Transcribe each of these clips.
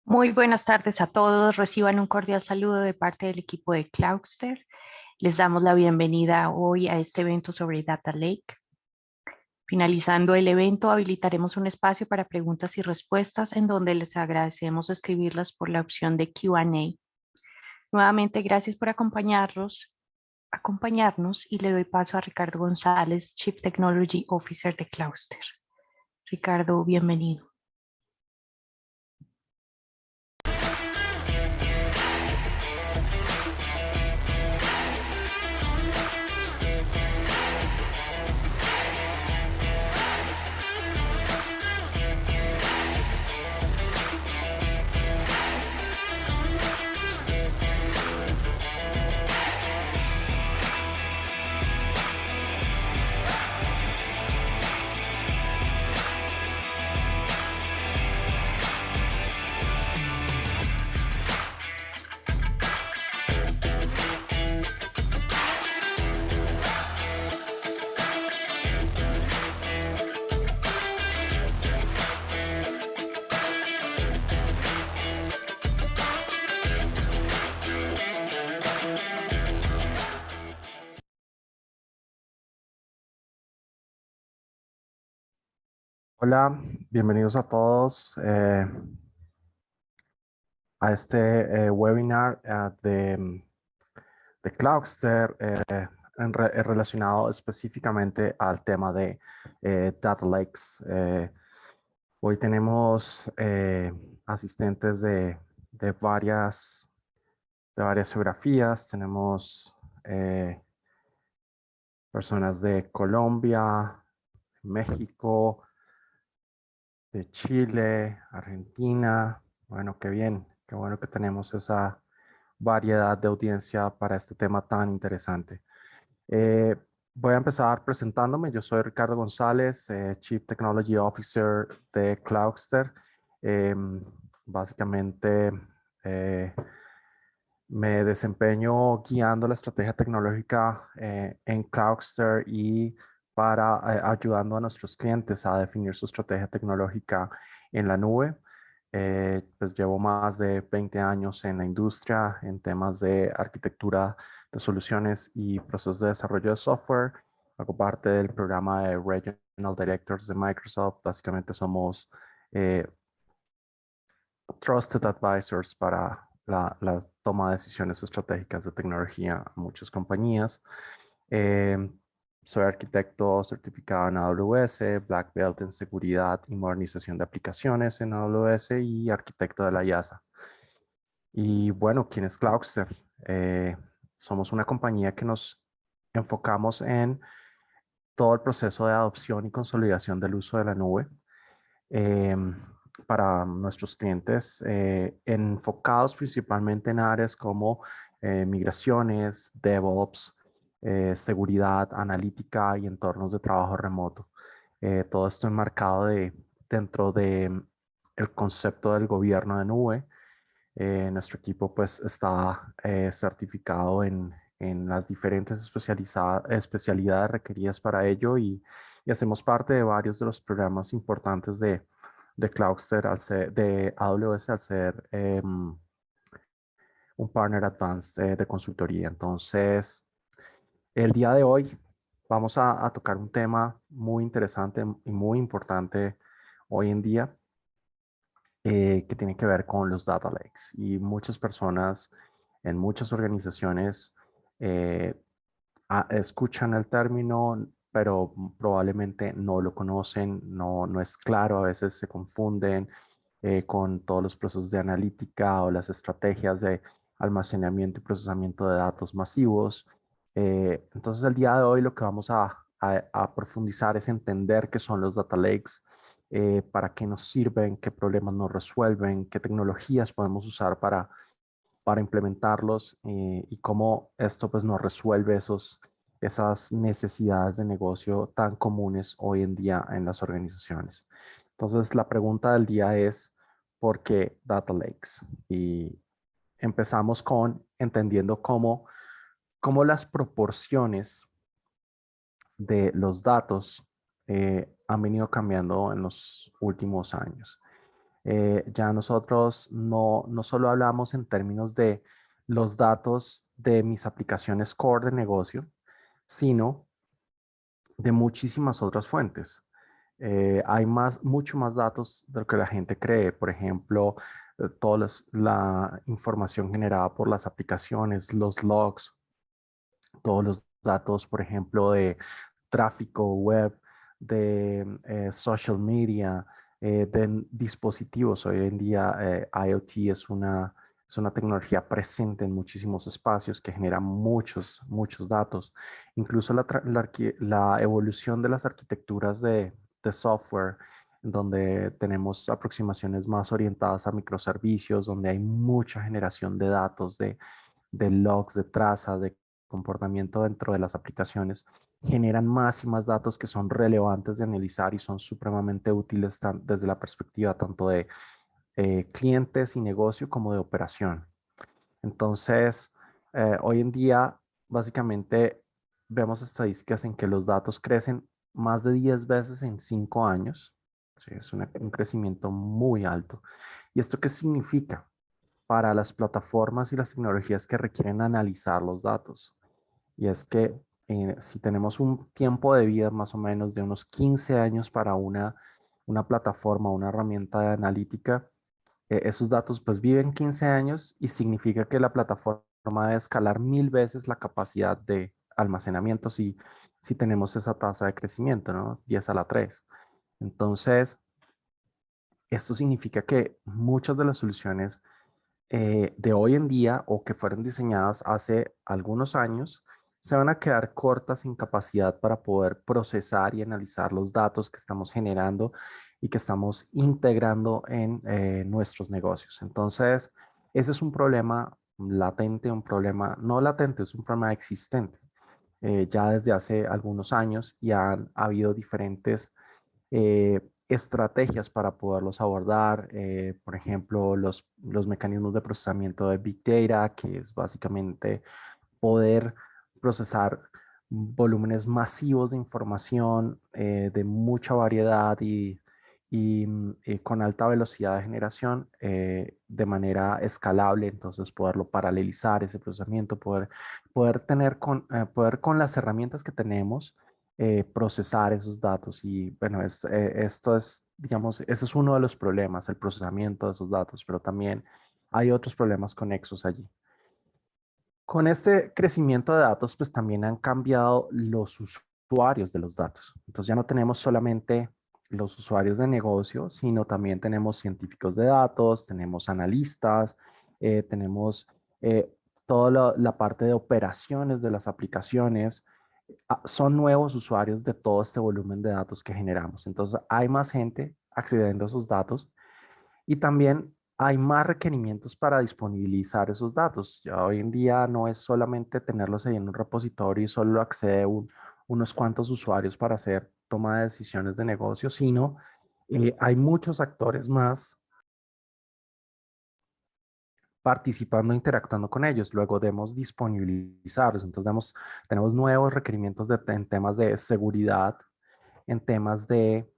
Muy buenas tardes a todos. Reciban un cordial saludo de parte del equipo de Cloudster. Les damos la bienvenida hoy a este evento sobre Data Lake. Finalizando el evento, habilitaremos un espacio para preguntas y respuestas en donde les agradecemos escribirlas por la opción de Q&A. Nuevamente, gracias por acompañarnos y le doy paso a Ricardo González, Chief Technology Officer de Cloudster. Ricardo, bienvenido. Hola, bienvenidos a todos a este webinar de Cloudster relacionado específicamente al tema de Data Lakes. Hoy tenemos asistentes de varias geografías. Tenemos personas de Colombia, México, de Chile, Argentina. Bueno, qué bien, qué bueno que tenemos esa variedad de audiencia para este tema tan interesante. Eh, Voy a empezar presentándome. Yo soy Ricardo González, Chief Technology Officer de Cloudster. Básicamente, eh, me desempeño guiando la estrategia tecnológica en Cloudster y para ayudando a nuestros clientes a definir su estrategia tecnológica en la nube. Pues llevo más de 20 años en la industria en temas de arquitectura de soluciones y procesos de desarrollo de software. Hago parte del programa de Regional Directors de Microsoft. Básicamente somos Trusted Advisors para la toma de decisiones estratégicas de tecnología a muchas compañías. Soy arquitecto certificado en AWS, Black Belt en seguridad y modernización de aplicaciones en AWS y arquitecto de la IASA. Y bueno, ¿quién es Cloudster? Somos una compañía que nos enfocamos en todo el proceso de adopción y consolidación del uso de la nube para nuestros clientes, enfocados principalmente en áreas como migraciones, DevOps, seguridad, analítica y entornos de trabajo remoto. Todo esto enmarcado dentro de el concepto del gobierno de nube. Nuestro equipo pues está certificado en las diferentes especialidades requeridas para ello y hacemos parte de varios de los programas importantes de Cloudster de AWS al ser un partner advanced de consultoría. Entonces, el día de hoy vamos a tocar un tema muy interesante y muy importante hoy en día que tiene que ver con los data lakes. Y muchas personas en muchas organizaciones eh, escuchan el término, pero probablemente no lo conocen, no es claro, a veces se confunden con todos los procesos de analítica o las estrategias de almacenamiento y procesamiento de datos masivos. Entonces, el día de hoy lo que vamos a profundizar es entender qué son los data lakes, para qué nos sirven, qué problemas nos resuelven, qué tecnologías podemos usar para implementarlos y cómo esto pues nos resuelve esas necesidades de negocio tan comunes hoy en día en las organizaciones. Entonces, la pregunta del día es, ¿por qué Data Lakes? Y empezamos con entendiendo cómo las proporciones de los datos han venido cambiando en los últimos años. Ya nosotros no solo hablamos en términos de los datos de mis aplicaciones core de negocio, sino de muchísimas otras fuentes. Hay mucho más datos de lo que la gente cree. Por ejemplo, toda la información generada por las aplicaciones, los logs, todos los datos, por ejemplo, de tráfico web, de social media, de dispositivos. Hoy en día IoT es una tecnología presente en muchísimos espacios que genera muchos datos. Incluso la evolución de las arquitecturas de software, donde tenemos aproximaciones más orientadas a microservicios, donde hay mucha generación de datos, de logs, de traza, de comportamiento dentro de las aplicaciones, generan más y más datos que son relevantes de analizar y son supremamente útiles desde la perspectiva tanto de clientes y negocio como de operación. Entonces, hoy en día, básicamente, vemos estadísticas en que los datos crecen más de 10 veces en 5 años. Sí, es un crecimiento muy alto. ¿Y esto qué significa para las plataformas y las tecnologías que requieren analizar los datos? Y es que si tenemos un tiempo de vida más o menos de unos 15 años para una plataforma, una herramienta de analítica, esos datos pues viven 15 años y significa que la plataforma debe escalar 1000 veces la capacidad de almacenamiento si tenemos esa tasa de crecimiento, ¿no? 10 a la 3. Entonces, esto significa que muchas de las soluciones de hoy en día o que fueron diseñadas hace algunos años se van a quedar cortas en capacidad para poder procesar y analizar los datos que estamos generando y que estamos integrando en nuestros negocios. Entonces, ese es un problema latente, un problema no latente, es un problema existente ya desde hace algunos años y han habido diferentes estrategias para poderlos abordar. Por ejemplo, los mecanismos de procesamiento de Big Data, que es básicamente poder procesar volúmenes masivos de información de mucha variedad y con alta velocidad de generación de manera escalable, entonces poderlo paralelizar ese procesamiento, poder con las herramientas que tenemos procesar esos datos. Y bueno, esto es, digamos, ese es uno de los problemas, el procesamiento de esos datos, pero también hay otros problemas conexos allí. Con este crecimiento de datos, pues también han cambiado los usuarios de los datos. Entonces ya no tenemos solamente los usuarios de negocio, sino también tenemos científicos de datos, tenemos analistas, tenemos toda la parte de operaciones de las aplicaciones. Son nuevos usuarios de todo este volumen de datos que generamos. Entonces hay más gente accediendo a esos datos y también hay más requerimientos para disponibilizar esos datos. Ya hoy en día no es solamente tenerlos ahí en un repositorio y solo accede unos cuantos usuarios para hacer toma de decisiones de negocio, sino hay muchos actores más participando, interactuando con ellos. Luego debemos disponibilizarlos. Entonces tenemos nuevos requerimientos en temas de seguridad, en temas de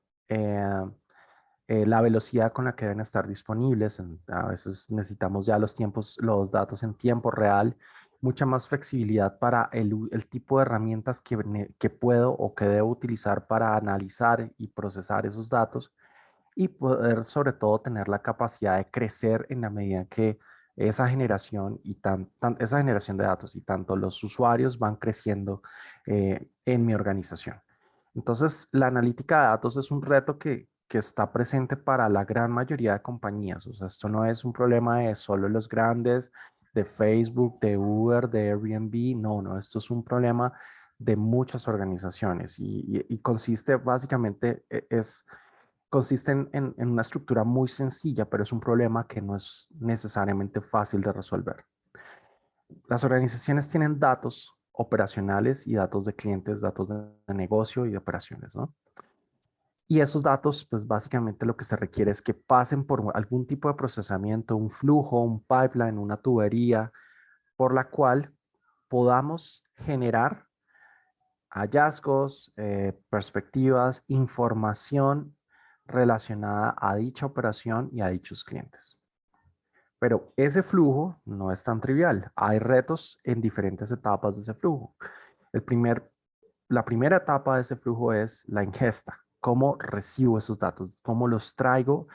la velocidad con la que deben estar disponibles. A veces necesitamos ya los datos en tiempo real, mucha más flexibilidad para el tipo de herramientas que puedo o que debo utilizar para analizar y procesar esos datos y poder sobre todo tener la capacidad de crecer en la medida que esa generación esa generación de datos y tanto los usuarios van creciendo en mi organización. Entonces, la analítica de datos es un reto que está presente para la gran mayoría de compañías. O sea, esto no es un problema de solo los grandes, de Facebook, de Uber, de Airbnb. No, esto es un problema de muchas organizaciones y consiste básicamente, consiste en una estructura muy sencilla, pero es un problema que no es necesariamente fácil de resolver. Las organizaciones tienen datos operacionales y datos de clientes, datos de negocio y de operaciones, ¿no? Y esos datos, pues básicamente lo que se requiere es que pasen por algún tipo de procesamiento, un flujo, un pipeline, una tubería, por la cual podamos generar hallazgos, perspectivas, información relacionada a dicha operación y a dichos clientes. Pero ese flujo no es tan trivial. Hay retos en diferentes etapas de ese flujo. La primera etapa de ese flujo es la ingesta. ¿Cómo recibo esos datos? ¿Cómo los traigo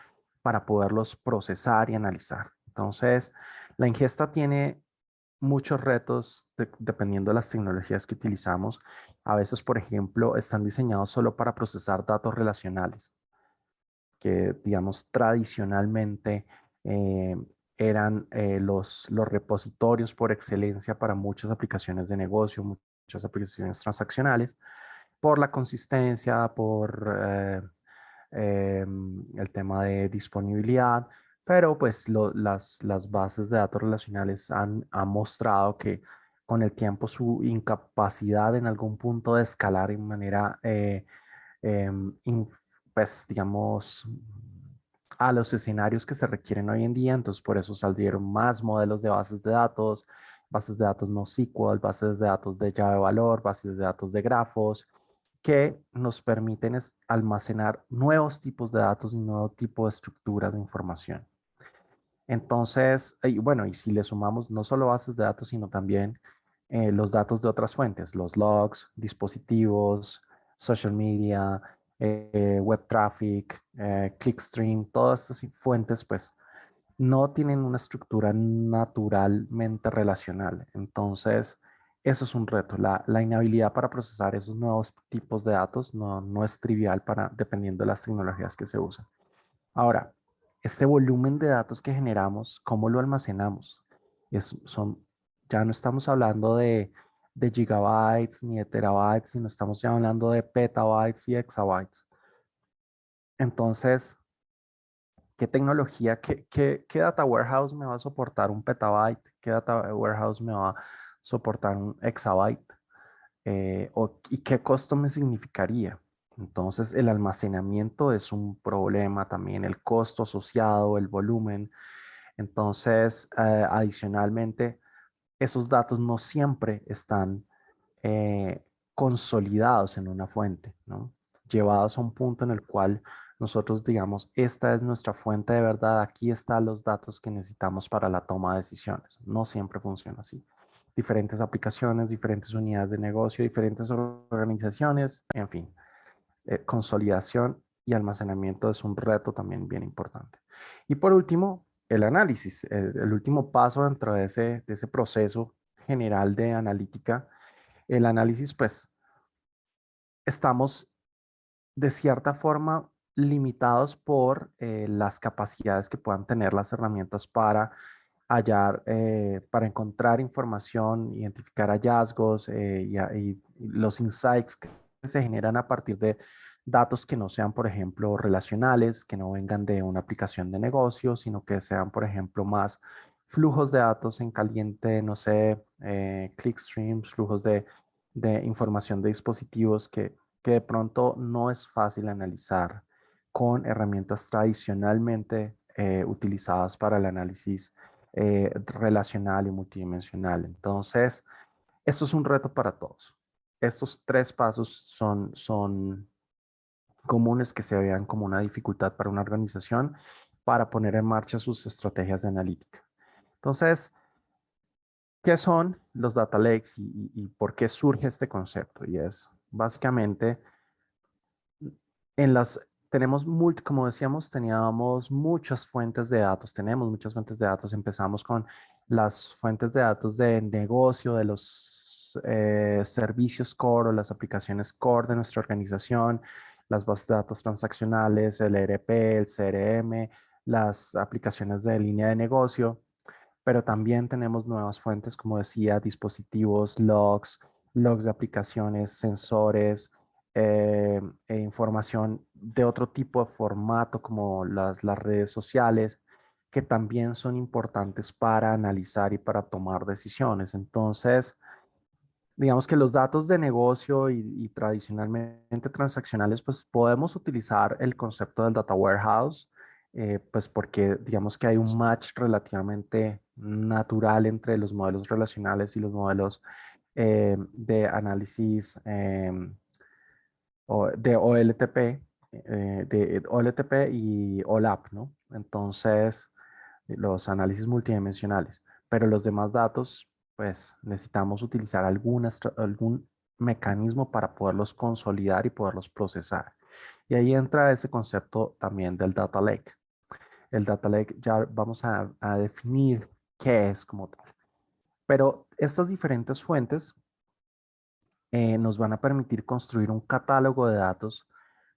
para poderlos procesar y analizar? Entonces, la ingesta tiene muchos retos dependiendo de las tecnologías que utilizamos. A veces, por ejemplo, están diseñados solo para procesar datos relacionales, que, digamos, tradicionalmente eh, eran los repositorios por excelencia para muchas aplicaciones de negocio, muchas aplicaciones transaccionales, por la consistencia, por el tema de disponibilidad, pero pues las bases de datos relacionales han mostrado que con el tiempo su incapacidad en algún punto de escalar en manera, pues digamos, a los escenarios que se requieren hoy en día. Entonces por eso salieron más modelos de bases de datos NoSQL, bases de datos de llave de valor, bases de datos de grafos, que nos permiten almacenar nuevos tipos de datos y nuevo tipo de estructuras de información. Entonces, y bueno, y si le sumamos no solo bases de datos, sino también los datos de otras fuentes, los logs, dispositivos, social media, web traffic, clickstream, todas estas fuentes, pues no tienen una estructura naturalmente relacional. Entonces, eso es un reto. La inhabilidad para procesar esos nuevos tipos de datos no es trivial dependiendo de las tecnologías que se usan. Ahora, este volumen de datos que generamos, ¿cómo lo almacenamos? Ya no estamos hablando de gigabytes ni de terabytes, sino estamos ya hablando de petabytes y exabytes. Entonces, ¿qué tecnología, qué data warehouse me va a soportar un petabyte? ¿Qué data warehouse me va a soportar un exabyte? ¿Y qué costo me significaría? Entonces, el almacenamiento es un problema también, el costo asociado, el volumen. Entonces, adicionalmente, esos datos no siempre están eh, consolidados en una fuente, ¿no? Llevados a un punto en el cual nosotros digamos, esta es nuestra fuente de verdad, aquí están los datos que necesitamos para la toma de decisiones. No siempre funciona así. Diferentes aplicaciones, diferentes unidades de negocio, diferentes organizaciones, en fin, consolidación y almacenamiento es un reto también bien importante. Y por último, el análisis, el último paso dentro de ese proceso general de analítica. El análisis, pues, estamos de cierta forma limitados por las capacidades que puedan tener las herramientas para hallar, para encontrar información, identificar hallazgos y los insights que se generan a partir de datos que no sean, por ejemplo, relacionales, que no vengan de una aplicación de negocio, sino que sean, por ejemplo, más flujos de datos en caliente, no sé, clickstreams, flujos de información de dispositivos que de pronto no es fácil analizar con herramientas tradicionalmente utilizadas para el análisis relacional y multidimensional. Entonces, esto es un reto para todos. Estos tres pasos son comunes que se vean como una dificultad para una organización para poner en marcha sus estrategias de analítica. Entonces, ¿qué son los data lakes y por qué surge este concepto? Y es básicamente en las tenemos, como decíamos, teníamos muchas fuentes de datos, tenemos muchas fuentes de datos. Empezamos con las fuentes de datos de negocio, de los servicios core o las aplicaciones core de nuestra organización, las bases de datos transaccionales, el ERP, el CRM, las aplicaciones de línea de negocio, pero también tenemos nuevas fuentes, como decía, dispositivos, logs de aplicaciones, sensores, información de otro tipo de formato como las redes sociales, que también son importantes para analizar y para tomar decisiones. Entonces, digamos que los datos de negocio y tradicionalmente transaccionales, pues podemos utilizar el concepto del data warehouse, pues porque digamos que hay un match relativamente natural entre los modelos relacionales y los modelos de análisis de OLTP, de OLTP y OLAP, ¿no? Entonces, los análisis multidimensionales. Pero los demás datos, pues necesitamos utilizar algún mecanismo para poderlos consolidar y poderlos procesar. Y ahí entra ese concepto también del data lake. El data lake ya vamos a definir qué es como tal. Pero estas diferentes fuentes nos van a permitir construir un catálogo de datos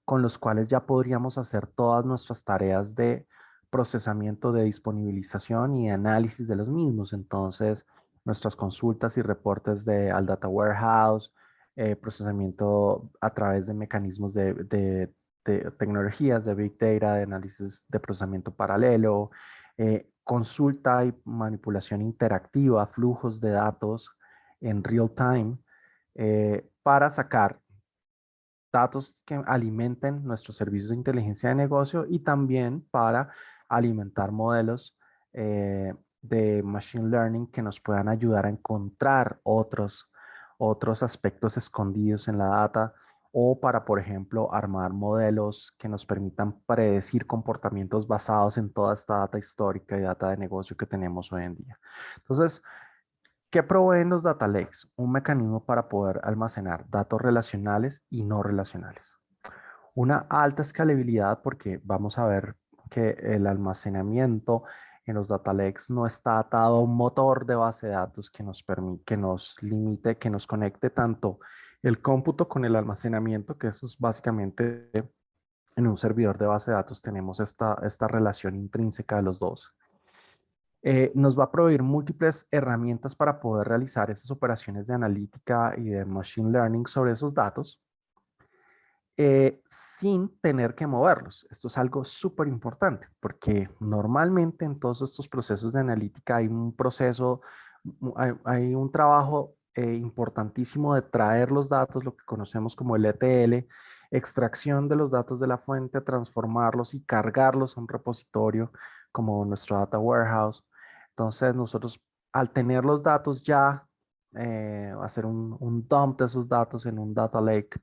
con los cuales ya podríamos hacer todas nuestras tareas de procesamiento, de disponibilización y análisis de los mismos. Entonces, nuestras consultas y reportes al Data Warehouse, procesamiento a través de mecanismos de tecnologías, de Big Data, de análisis de procesamiento paralelo, consulta y manipulación interactiva, flujos de datos en real time, para sacar datos que alimenten nuestros servicios de inteligencia de negocio y también para alimentar modelos de machine learning que nos puedan ayudar a encontrar otros aspectos escondidos en la data o para, por ejemplo, armar modelos que nos permitan predecir comportamientos basados en toda esta data histórica y data de negocio que tenemos hoy en día. Entonces, ¿qué proveen los data lakes? Un mecanismo para poder almacenar datos relacionales y no relacionales. Una alta escalabilidad porque vamos a ver que el almacenamiento en los data lakes no está atado a un motor de base de datos que nos permite, que nos limite, que nos conecte tanto el cómputo con el almacenamiento, que eso es básicamente en un servidor de base de datos tenemos esta relación intrínseca de los dos. Nos va a proveer múltiples herramientas para poder realizar esas operaciones de analítica y de machine learning sobre esos datos sin tener que moverlos. Esto es algo súper importante porque normalmente en todos estos procesos de analítica hay un proceso, hay un trabajo importantísimo de traer los datos, lo que conocemos como el ETL, extracción de los datos de la fuente, transformarlos y cargarlos a un repositorio como nuestro Data Warehouse. Entonces nosotros al tener los datos ya, hacer un dump de esos datos en un data lake,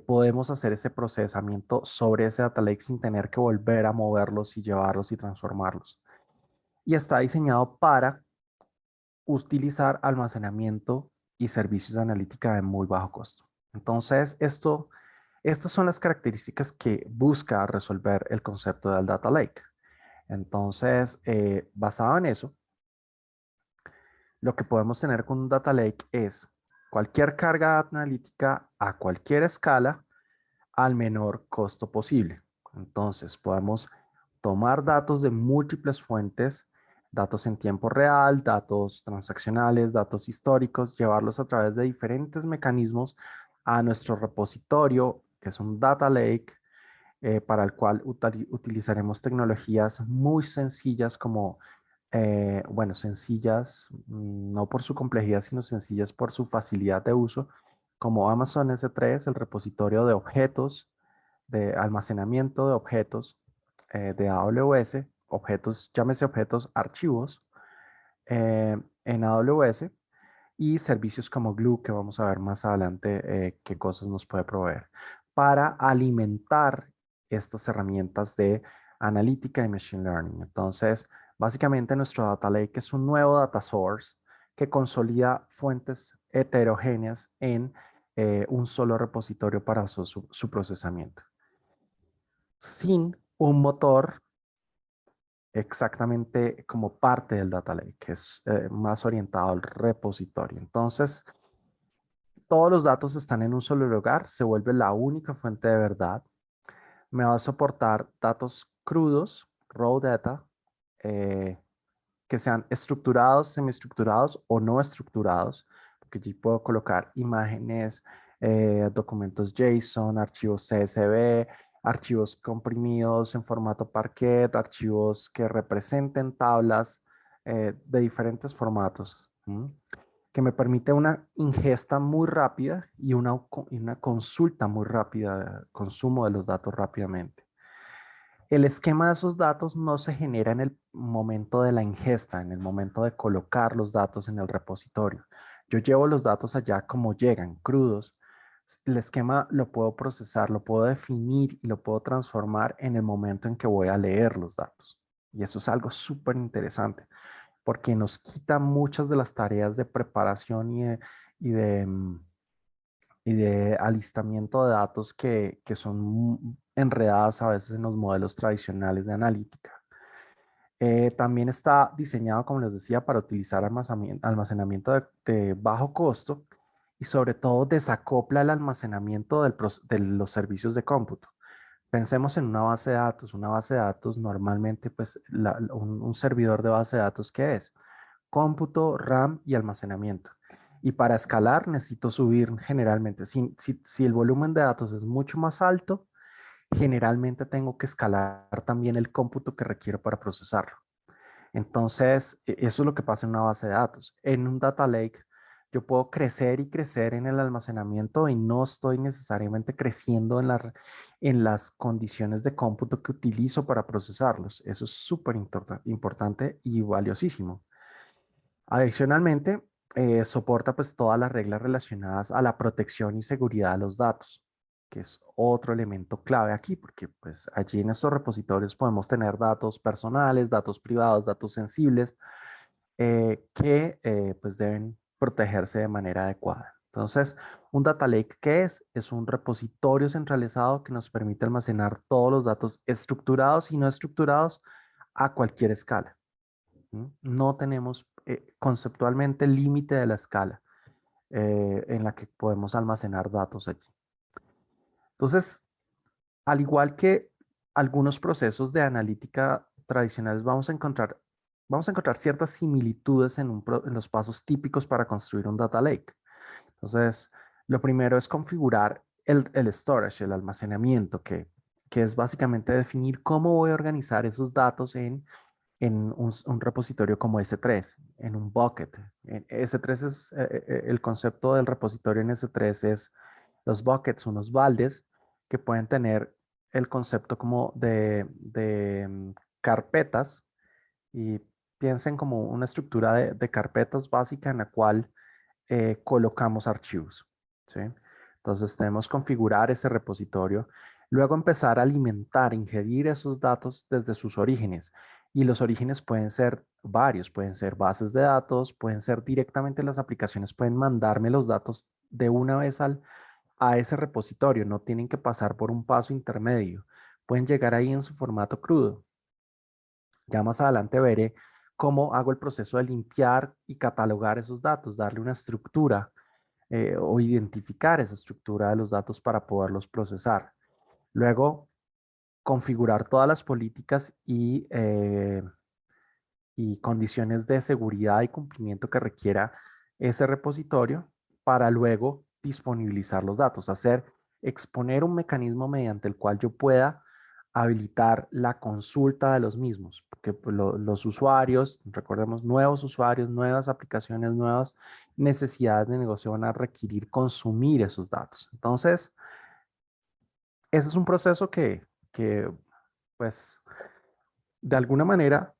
podemos hacer ese procesamiento sobre ese data lake sin tener que volver a moverlos y llevarlos y transformarlos. Y está diseñado para utilizar almacenamiento y servicios de analítica de muy bajo costo. Entonces, estas son las características que busca resolver el concepto del data lake. Entonces, basado en eso, lo que podemos tener con un data lake es cualquier carga analítica a cualquier escala al menor costo posible. Entonces, podemos tomar datos de múltiples fuentes, datos en tiempo real, datos transaccionales, datos históricos, llevarlos a través de diferentes mecanismos a nuestro repositorio, que es un data lake, para el cual utilizaremos tecnologías muy sencillas como, bueno, sencillas, no por su complejidad, sino sencillas por su facilidad de uso, como Amazon S3, el repositorio de objetos, de almacenamiento de objetos de AWS, objetos, llámese objetos, archivos en AWS y servicios como Glue, que vamos a ver más adelante qué cosas nos puede proveer, para alimentar estas herramientas de analítica y machine learning. Entonces, básicamente nuestro data lake es un nuevo data source que consolida fuentes heterogéneas en un solo repositorio para su procesamiento sin un motor exactamente como parte del data lake, que es más orientado al repositorio. Entonces, todos los datos están en un solo lugar, se vuelve la única fuente de verdad. Me va a soportar datos crudos, raw data, eh, que sean estructurados, semiestructurados o no estructurados, porque yo puedo colocar imágenes, documentos JSON, archivos CSV, archivos comprimidos en formato Parquet, archivos que representen tablas de diferentes formatos, que me permite una ingesta muy rápida y una consulta muy rápida, consumo de los datos rápidamente. El esquema de esos datos no se genera en el momento de la ingesta, en el momento de colocar los datos en el repositorio. Yo llevo los datos allá como llegan, crudos, El esquema lo puedo procesar, lo puedo definir y lo puedo transformar en el momento en que voy a leer los datos. Y eso es algo súper interesante porque nos quita muchas de las tareas de preparación y de, y de alistamiento de datos que son enredadas a veces en los modelos tradicionales de analítica. También está diseñado, como les decía, para utilizar almacenamiento de bajo costo y sobre todo desacopla el almacenamiento de los servicios de cómputo. Pensemos en una base de datos. Una base de datos normalmente, pues un servidor de base de datos, ¿qué es? Cómputo, RAM y almacenamiento. Y para escalar necesito subir generalmente, si el volumen de datos es mucho más alto, generalmente tengo que escalar también el cómputo que requiero para procesarlo. Entonces, eso es lo que pasa en una base de datos. En un data lake, yo puedo crecer y crecer en el almacenamiento y no estoy necesariamente creciendo en las condiciones de cómputo que utilizo para procesarlos. Eso es súper importante y valiosísimo. Adicionalmente, soporta pues todas las reglas relacionadas a la protección y seguridad de los datos, que es otro elemento clave aquí, porque pues allí en estos repositorios podemos tener datos personales, datos privados, datos sensibles, que pues deben protegerse de manera adecuada. Entonces, un data lake, ¿qué es? Es un repositorio centralizado que nos permite almacenar todos los datos estructurados y no estructurados a cualquier escala. No tenemos conceptualmente el límite de la escala en la que podemos almacenar datos allí. Entonces, al igual que algunos procesos de analítica tradicionales, vamos a encontrar ciertas similitudes en los pasos típicos para construir un data lake. Entonces, lo primero es configurar el storage, el almacenamiento, que es básicamente definir cómo voy a organizar esos datos en un repositorio como S3, en un bucket. S3 es el concepto del repositorio en S3 es los buckets, unos baldes que pueden tener el concepto como de carpetas y piensen como una estructura de carpetas básica en la cual colocamos archivos. ¿Sí? Entonces tenemos que configurar ese repositorio, luego empezar a alimentar, ingerir esos datos desde sus orígenes. Y los orígenes pueden ser varios, pueden ser bases de datos, pueden ser directamente las aplicaciones, pueden mandarme los datos de una vez a ese repositorio, no tienen que pasar por un paso intermedio, pueden llegar ahí en su formato crudo. Ya más adelante veré cómo hago el proceso de limpiar y catalogar esos datos, darle una estructura o identificar esa estructura de los datos para poderlos procesar. Luego, configurar todas las políticas y condiciones de seguridad y cumplimiento que requiera ese repositorio para luego disponibilizar los datos, exponer un mecanismo mediante el cual yo pueda habilitar la consulta de los mismos, porque pues, los usuarios, recordemos, nuevos usuarios, nuevas aplicaciones, nuevas necesidades de negocio van a requerir consumir esos datos. Entonces, ese es un proceso que pues, de alguna manera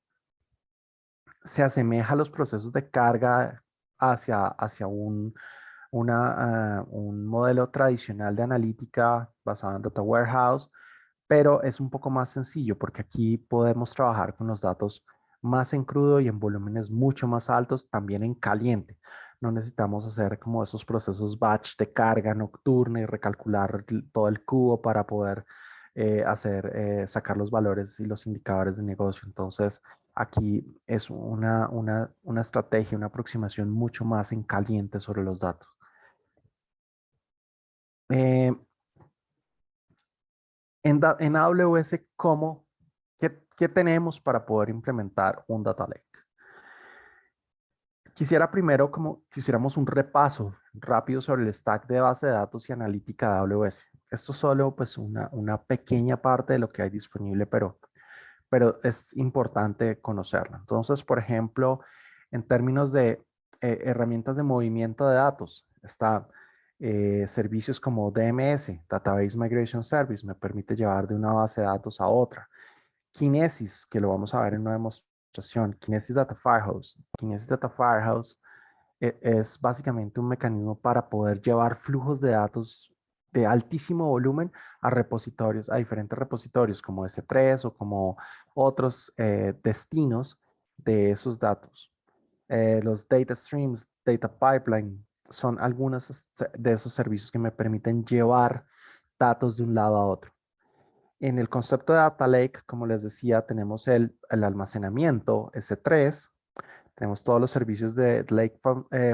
se asemeja a los procesos de carga hacia un modelo tradicional de analítica basado en Data Warehouse, pero es un poco más sencillo porque aquí podemos trabajar con los datos más en crudo y en volúmenes mucho más altos, también en caliente. No necesitamos hacer como esos procesos batch de carga nocturna y recalcular todo el cubo para poder sacar los valores y los indicadores de negocio. Entonces, aquí es una estrategia, una aproximación mucho más en caliente sobre los datos. Eh, en AWS, ¿qué tenemos para poder implementar un data lake? Quisiera primero, como quisiéramos un repaso rápido sobre el stack de base de datos y analítica de AWS. Esto es solo pues una pequeña parte de lo que hay disponible, pero es importante conocerla. Entonces, por ejemplo, en términos de herramientas de movimiento de datos, está servicios como DMS, Database Migration Service, me permite llevar de una base de datos a otra. Kinesis, que lo vamos a ver en una demostración, Kinesis Data Firehouse. Kinesis Data Firehouse es básicamente un mecanismo para poder llevar flujos de datos de altísimo volumen a repositorios, a diferentes repositorios como S3 o como otros destinos de esos datos. Los data streams, data pipeline, son algunos de esos servicios que me permiten llevar datos de un lado a otro. En el concepto de Data Lake, como les decía, tenemos el almacenamiento S3, tenemos todos los servicios de Lake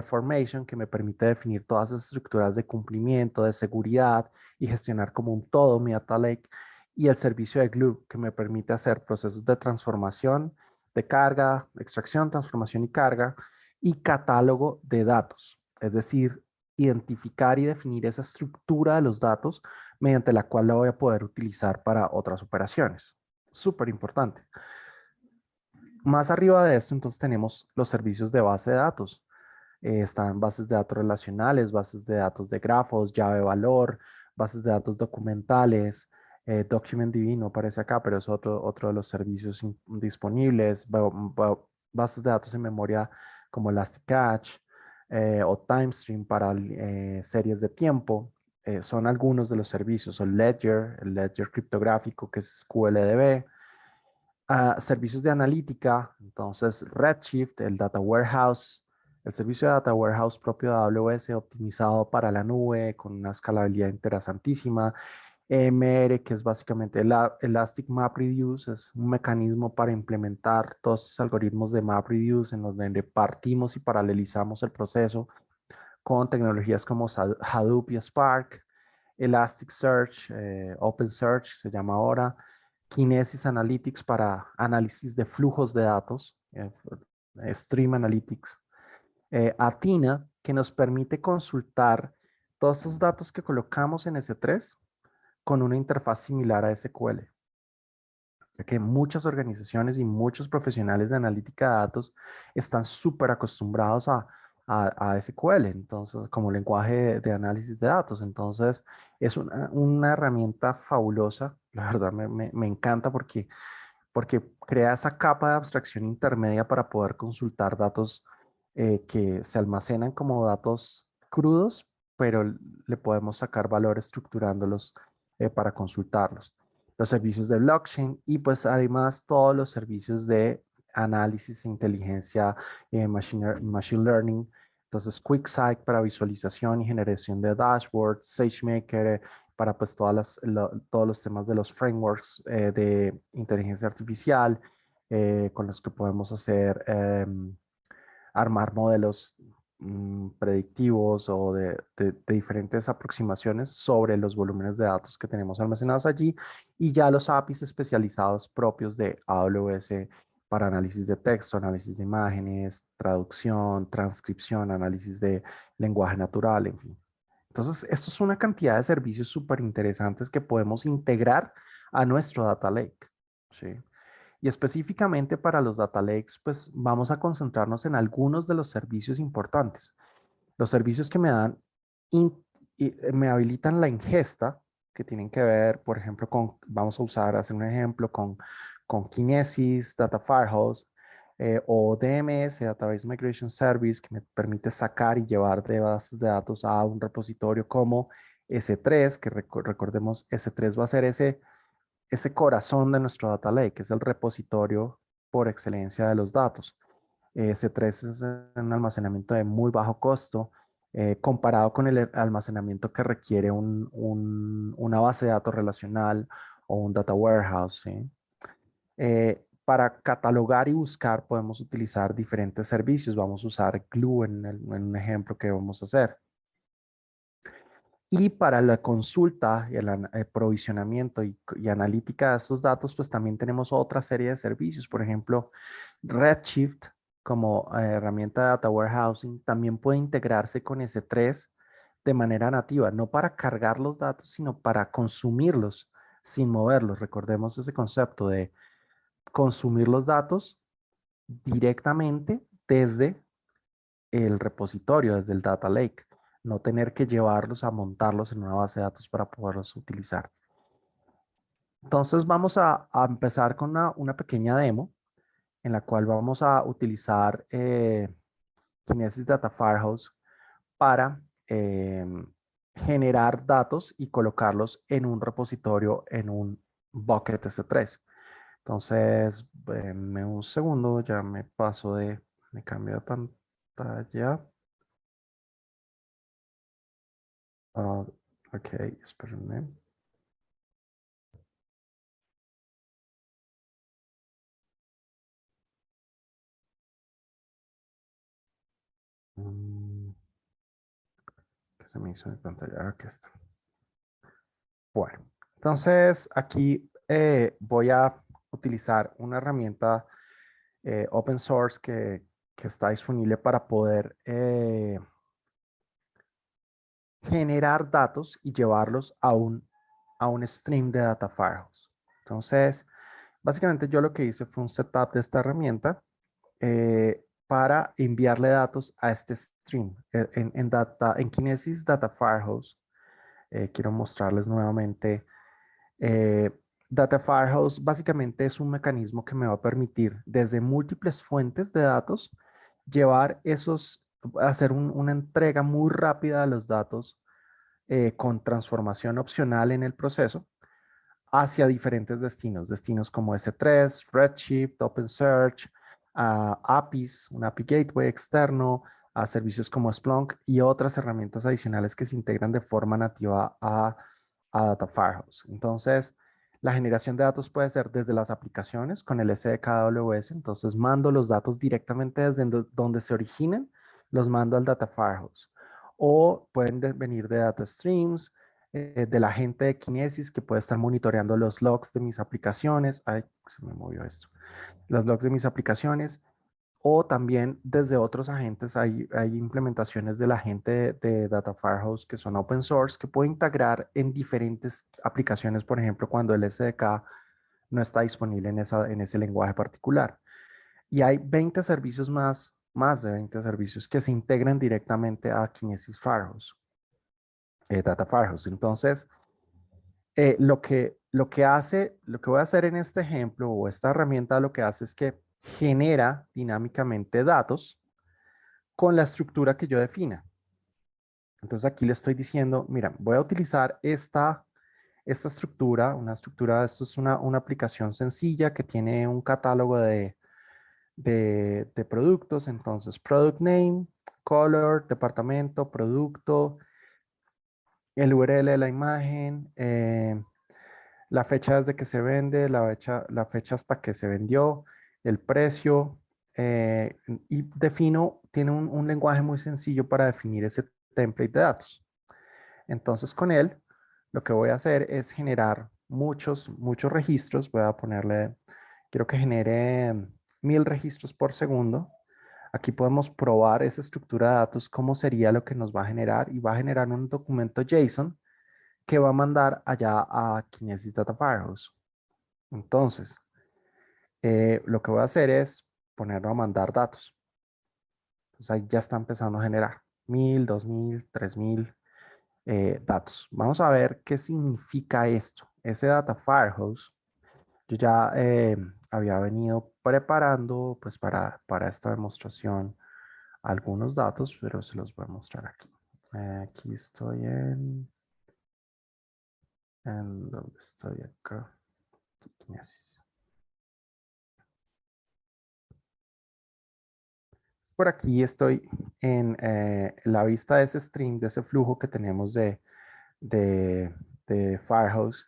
Formation que me permite definir todas las estructuras de cumplimiento, de seguridad y gestionar como un todo mi Data Lake. Y el servicio de Glue que me permite hacer procesos de transformación, de carga, extracción, transformación y carga y catálogo de datos. Es decir, identificar y definir esa estructura de los datos mediante la cual la voy a poder utilizar para otras operaciones. Súper importante. Más arriba de esto, entonces tenemos los servicios de base de datos. Están bases de datos relacionales, bases de datos de grafos, llave valor, bases de datos documentales, Document DB no aparece acá, pero es otro de los servicios disponibles, bases de datos en memoria como Elastic Cache o TimeStream para series de tiempo. Son algunos de los servicios, o Ledger, el Ledger criptográfico que es QLDB, servicios de analítica, entonces Redshift, el Data Warehouse, el servicio de Data Warehouse propio de AWS optimizado para la nube con una escalabilidad interesantísima. EMR, que es básicamente Elastic MapReduce, es un mecanismo para implementar todos estos algoritmos de MapReduce en donde partimos y paralelizamos el proceso con tecnologías como Hadoop y Spark. Elasticsearch, OpenSearch se llama ahora, Kinesis Analytics para análisis de flujos de datos, Stream Analytics, Athena, que nos permite consultar todos esos datos que colocamos en S3 con una interfaz similar a SQL. Ya que muchas organizaciones y muchos profesionales de analítica de datos están súper acostumbrados a SQL, entonces, como lenguaje análisis de datos. Entonces, es una herramienta fabulosa. La verdad, me encanta porque crea esa capa de abstracción intermedia para poder consultar datos que se almacenan como datos crudos, pero le podemos sacar valor estructurándolos para consultarlos. Los servicios de blockchain y pues además todos los servicios de análisis e inteligencia, machine learning. Entonces, QuickSight para visualización y generación de dashboards, SageMaker para pues todos los temas de los frameworks de inteligencia artificial con los que podemos hacer armar modelos predictivos o de diferentes aproximaciones sobre los volúmenes de datos que tenemos almacenados allí y ya los APIs especializados propios de AWS para análisis de texto, análisis de imágenes, traducción, transcripción, análisis de lenguaje natural, en fin. Entonces, esto es una cantidad de servicios súper interesantes que podemos integrar a nuestro Data Lake, ¿sí? Y específicamente para los data lakes, pues vamos a concentrarnos en algunos de los servicios importantes. Los servicios que me dan, me habilitan la ingesta, que tienen que ver, por ejemplo, vamos a hacer un ejemplo, con Kinesis, Data Firehouse, o DMS, Database Migration Service, que me permite sacar y llevar de bases de datos a un repositorio como S3, que recordemos, S3 va a ser ese corazón de nuestro data lake, que es el repositorio por excelencia de los datos. S3 es un almacenamiento de muy bajo costo comparado con el almacenamiento que requiere una base de datos relacional o un data warehouse, ¿sí? Para catalogar y buscar podemos utilizar diferentes servicios. Vamos a usar Glue en un ejemplo que vamos a hacer. Y para la consulta y el provisionamiento y analítica de estos datos, pues también tenemos otra serie de servicios. Por ejemplo, Redshift como herramienta de Data Warehousing también puede integrarse con S3 de manera nativa, no para cargar los datos, sino para consumirlos sin moverlos. Recordemos ese concepto de consumir los datos directamente desde el repositorio, desde el Data Lake, no tener que llevarlos a montarlos en una base de datos para poderlos utilizar. Entonces vamos a empezar con una pequeña demo en la cual vamos a utilizar Kinesis Data Firehouse para generar datos y colocarlos en un repositorio, en un bucket S3. Entonces, denme un segundo, ya me cambio de pantalla. Ah, ok, espérenme. Mm, ¿Qué se me hizo mi pantalla? Aquí está. Bueno, entonces aquí voy a utilizar una herramienta open source que está disponible para poder generar datos y llevarlos a un stream de Data Firehose. Entonces, básicamente yo lo que hice fue un setup de esta herramienta para enviarle datos a este stream. En Kinesis Data Firehose, quiero mostrarles nuevamente. Eh, Data Firehose básicamente es un mecanismo que me va a permitir desde múltiples fuentes de datos llevar hacer una entrega muy rápida de los datos con transformación opcional en el proceso hacia diferentes destinos como S3, Redshift, OpenSearch, APIs, un API Gateway externo, a servicios como Splunk y otras herramientas adicionales que se integran de forma nativa a Data Firehose. Entonces, la generación de datos puede ser desde las aplicaciones con el SDK AWS, entonces mando los datos directamente desde donde se originan, los mando al Data Firehose. O pueden venir de data streams, de la gente de Kinesis que puede estar monitoreando los logs de mis aplicaciones. Ay, se me movió esto. Los logs de mis aplicaciones. O también desde otros agentes hay implementaciones de la gente de Data Firehose que son open source que puedo integrar en diferentes aplicaciones, por ejemplo, cuando el SDK no está disponible en ese lenguaje particular. Y hay 20 servicios más de 20 servicios que se integran directamente a Kinesis Firehose, Data Firehose. Entonces, lo que voy a hacer en este ejemplo o esta herramienta lo que hace es que genera dinámicamente datos con la estructura que yo defina. Entonces aquí le estoy diciendo, mira, voy a utilizar esta estructura, esto es una aplicación sencilla que tiene un catálogo de productos, entonces product name, color, departamento, producto, el URL de la imagen, la fecha desde que se vende, la fecha hasta que se vendió, el precio, y tiene un lenguaje muy sencillo para definir ese template de datos. Entonces con él, lo que voy a hacer es generar muchos registros. Quiero que genere 1000 registros por segundo. Aquí podemos probar esa estructura de datos, cómo sería lo que nos va a generar y va a generar un documento JSON que va a mandar allá a Kinesis Data Firehose. Entonces, lo que voy a hacer es ponerlo a mandar datos. Entonces ahí ya está empezando a generar 1000, 2000, 3000 datos. Vamos a ver qué significa esto. Ese Data Firehose, yo ya había venido preparando pues para esta demostración algunos datos, pero se los voy a mostrar aquí. Aquí estoy en ¿dónde estoy acá? Kinesis. Por aquí estoy en la vista de ese stream, de ese flujo que tenemos de, de Firehose.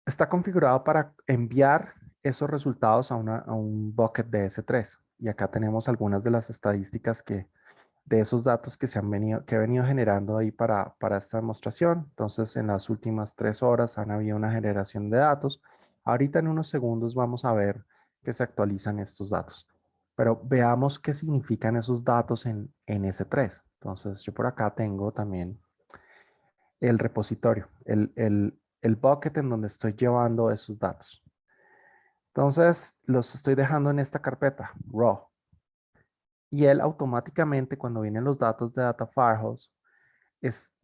Está configurado para enviar esos resultados a un bucket de S3. Y acá tenemos algunas de las estadísticas de esos datos que he venido generando ahí para esta demostración. Entonces, en las últimas 3 horas han habido una generación de datos. Ahorita en unos segundos vamos a ver que se actualizan estos datos. Pero veamos qué significan esos datos en S3. Entonces, yo por acá tengo también el repositorio, el bucket en donde estoy llevando esos datos. Entonces, los estoy dejando en esta carpeta, raw. Y él automáticamente, cuando vienen los datos de Data Firehose,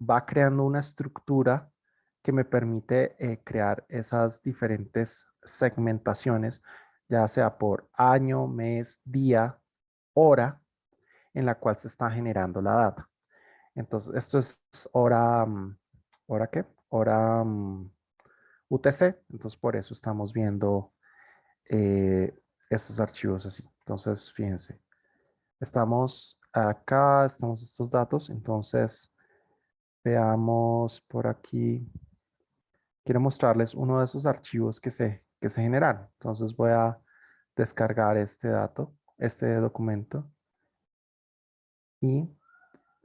va creando una estructura que me permite crear esas diferentes segmentaciones, ya sea por año, mes, día, hora, en la cual se está generando la data. Entonces, esto es hora, ¿hora qué? Hora UTC. Entonces, por eso estamos viendo estos archivos así. Entonces, fíjense, estamos acá, estamos estos datos. Entonces, veamos por aquí. Quiero mostrarles uno de esos archivos que se generaron. Entonces, voy a descargar este dato, este documento, y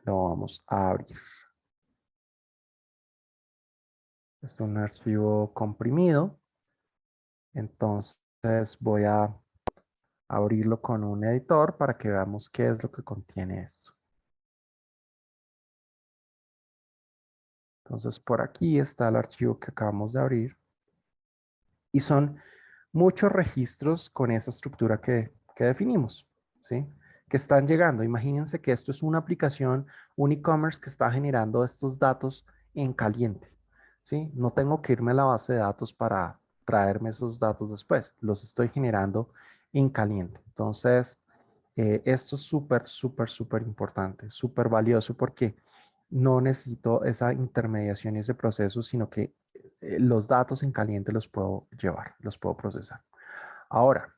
lo vamos a abrir. Es un archivo comprimido. Entonces voy a abrirlo con un editor para que veamos qué es lo que contiene esto. Entonces por aquí está el archivo que acabamos de abrir. Y son muchos registros con esa estructura que definimos, ¿sí? Que están llegando. Imagínense que esto es una aplicación, un e-commerce que está generando estos datos en caliente, ¿sí? No tengo que irme a la base de datos para traerme esos datos después. Los estoy generando en caliente. Entonces, esto es súper, súper, súper importante, súper valioso porque no necesito esa intermediación y ese proceso, sino que los datos en caliente los puedo llevar, los puedo procesar. Ahora,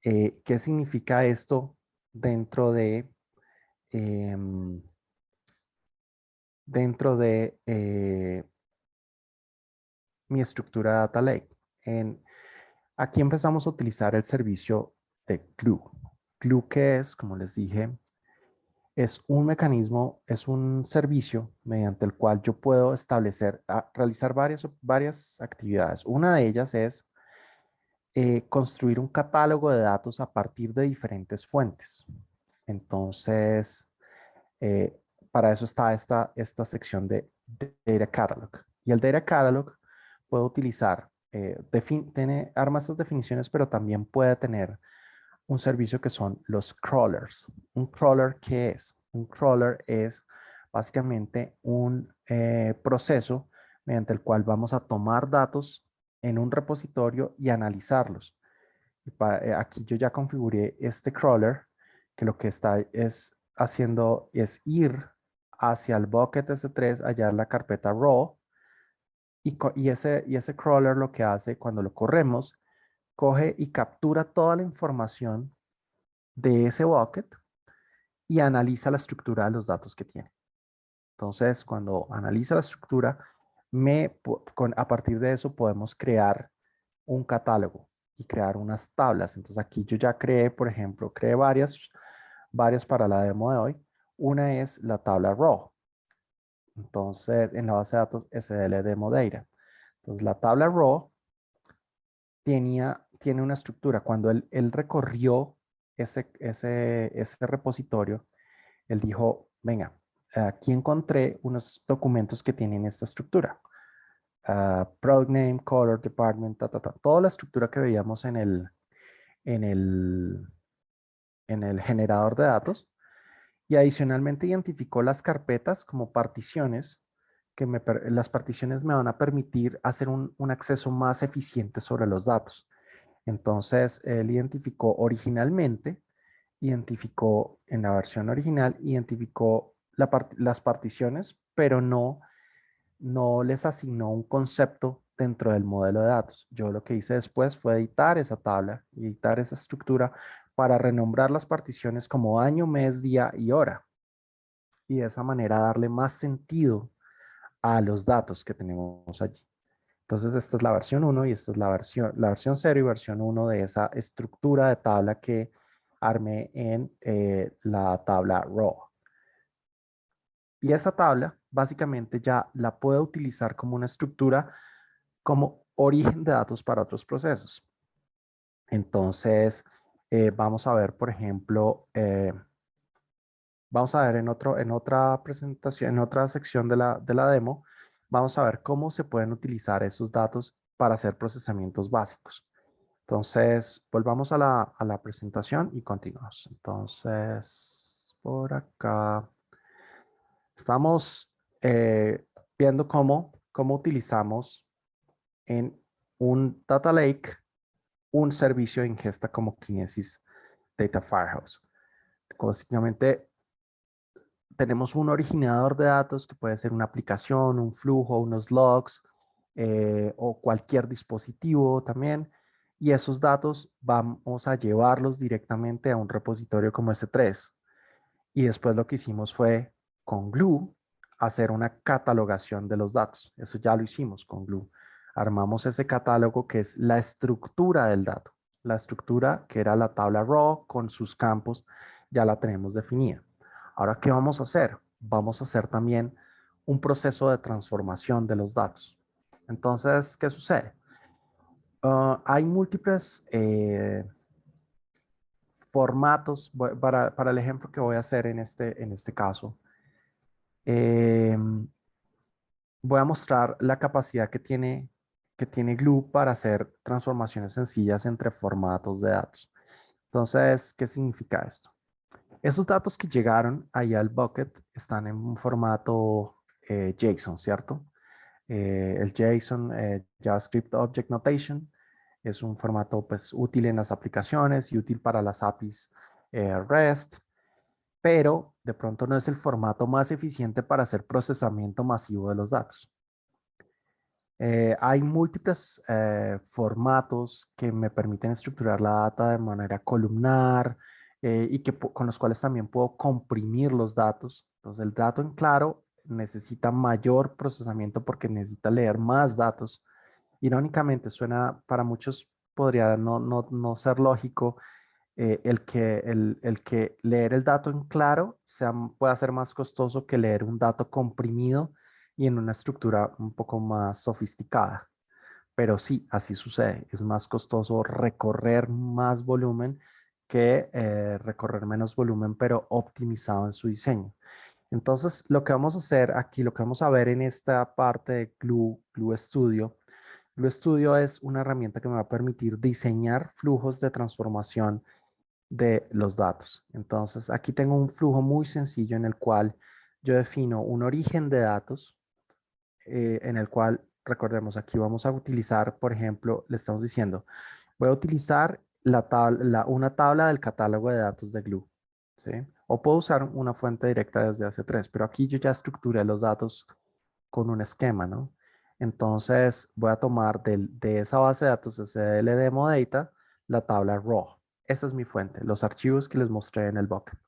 ¿qué significa esto dentro de, em, mi estructura de Data Lake? Aquí empezamos a utilizar el servicio de Glue. Glue, que es, como les dije, es un mecanismo, es un servicio mediante el cual yo puedo realizar varias actividades. Una de ellas es construir un catálogo de datos a partir de diferentes fuentes. Entonces, eh, para eso está esta sección de Data Catalog. Y el Data Catalog puede utilizar, arma estas definiciones, pero también puede tener un servicio que son los crawlers. ¿Un crawler qué es? Un crawler es básicamente un proceso mediante el cual vamos a tomar datos en un repositorio y analizarlos. Aquí yo ya configuré este crawler que lo que está haciendo es ir hacia el bucket S3, hallar la carpeta raw, y ese crawler lo que hace cuando lo corremos, coge y captura toda la información de ese bucket y analiza la estructura de los datos que tiene. Entonces, cuando analiza la estructura, a partir de eso podemos crear un catálogo y crear unas tablas. Entonces aquí yo ya creé, por ejemplo, creé varias para la demo de hoy. Una es la tabla raw. Entonces, en la base de datos SDL Demo Data. Entonces, la tabla raw tiene una estructura. Cuando él recorrió ese repositorio, él dijo, venga, aquí encontré unos documentos que tienen esta estructura. Product name, color, department, toda la estructura que veíamos en el, en el generador de datos. Y adicionalmente identificó las carpetas como particiones, las particiones me van a permitir hacer un acceso más eficiente sobre los datos. Entonces, él identificó en la versión original, identificó las particiones, pero no les asignó un concepto dentro del modelo de datos. Yo lo que hice después fue editar esa tabla, editar esa estructura para renombrar las particiones como año, mes, día y hora. Y de esa manera darle más sentido a los datos que tenemos allí. Entonces, esta es la versión 1 y esta es la versión 0 y versión 1 de esa estructura de tabla que armé en la tabla raw. Y esa tabla básicamente ya la puedo utilizar como una estructura, como origen de datos para otros procesos. Entonces, vamos a ver, por ejemplo, vamos a ver en otra presentación, en otra sección de la demo, vamos a ver cómo se pueden utilizar esos datos para hacer procesamientos básicos. Entonces, volvamos a la presentación y continuamos. Entonces, por acá estamos viendo cómo utilizamos en un Data Lake un servicio de ingesta como Kinesis Data Firehouse. Básicamente, tenemos un originador de datos que puede ser una aplicación, un flujo, unos logs o cualquier dispositivo también. Y esos datos vamos a llevarlos directamente a un repositorio como S3. Y después lo que hicimos fue con Glue hacer una catalogación de los datos. Eso ya lo hicimos con Glue. Armamos ese catálogo que es la estructura del dato. La estructura que era la tabla raw con sus campos ya la tenemos definida. Ahora, ¿qué vamos a hacer? Vamos a hacer también un proceso de transformación de los datos. Entonces, ¿qué sucede? Hay múltiples formatos para el ejemplo que voy a hacer en este caso. Eh, Voy a mostrar la capacidad que tiene Glue para hacer transformaciones sencillas entre formatos de datos. Entonces, ¿qué significa esto? Esos datos que llegaron ahí al bucket están en un formato JSON, ¿cierto? El JSON, JavaScript Object Notation, es un formato pues, útil en las aplicaciones y útil para las APIs REST, pero de pronto no es el formato más eficiente para hacer procesamiento masivo de los datos. Hay múltiples formatos que me permiten estructurar la data de manera columnar y con los cuales también puedo comprimir los datos. Entonces, el dato en claro necesita mayor procesamiento porque necesita leer más datos. Irónicamente, suena para muchos podría no ser lógico el que leer el dato en claro pueda ser más costoso que leer un dato comprimido y en una estructura un poco más sofisticada. Pero sí, así sucede. Es más costoso recorrer más volumen que recorrer menos volumen, pero optimizado en su diseño. Entonces, lo que vamos a hacer aquí, lo que vamos a ver en esta parte de Glue Studio, Glue Studio es una herramienta que me va a permitir diseñar flujos de transformación de los datos. Entonces, aquí tengo un flujo muy sencillo en el cual yo defino un origen de datos, en el cual, recordemos, aquí vamos a utilizar, por ejemplo, le estamos diciendo, voy a utilizar una tabla del catálogo de datos de Glue, ¿sí? O puedo usar una fuente directa desde AC3, pero aquí yo ya estructuré los datos con un esquema, ¿no? Entonces voy a tomar de esa base de datos SDL Demo Data la tabla raw. Esa es mi fuente, los archivos que les mostré en el bucket.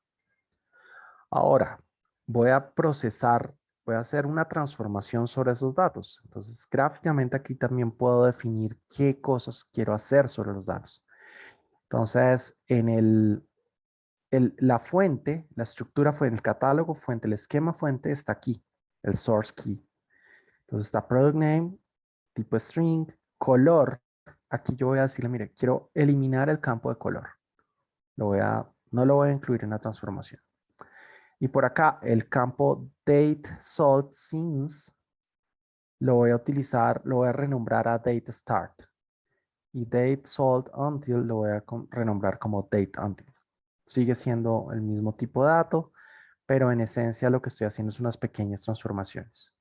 Ahora voy a procesar, voy a hacer una transformación sobre esos datos. Entonces gráficamente aquí también puedo definir qué cosas quiero hacer sobre los datos. Entonces en la fuente, la estructura fuente, el catálogo fuente, el esquema fuente está aquí, el source key. Entonces está product name, tipo string, color. Aquí yo voy a decirle, mire, quiero eliminar el campo de color. No lo voy a incluir en la transformación. Y por acá, el campo date, salt, since, lo voy a utilizar, lo voy a renombrar a date start. Y date, salt, until, lo voy a renombrar como date until. Sigue siendo el mismo tipo de dato, pero en esencia lo que estoy haciendo es unas pequeñas transformaciones.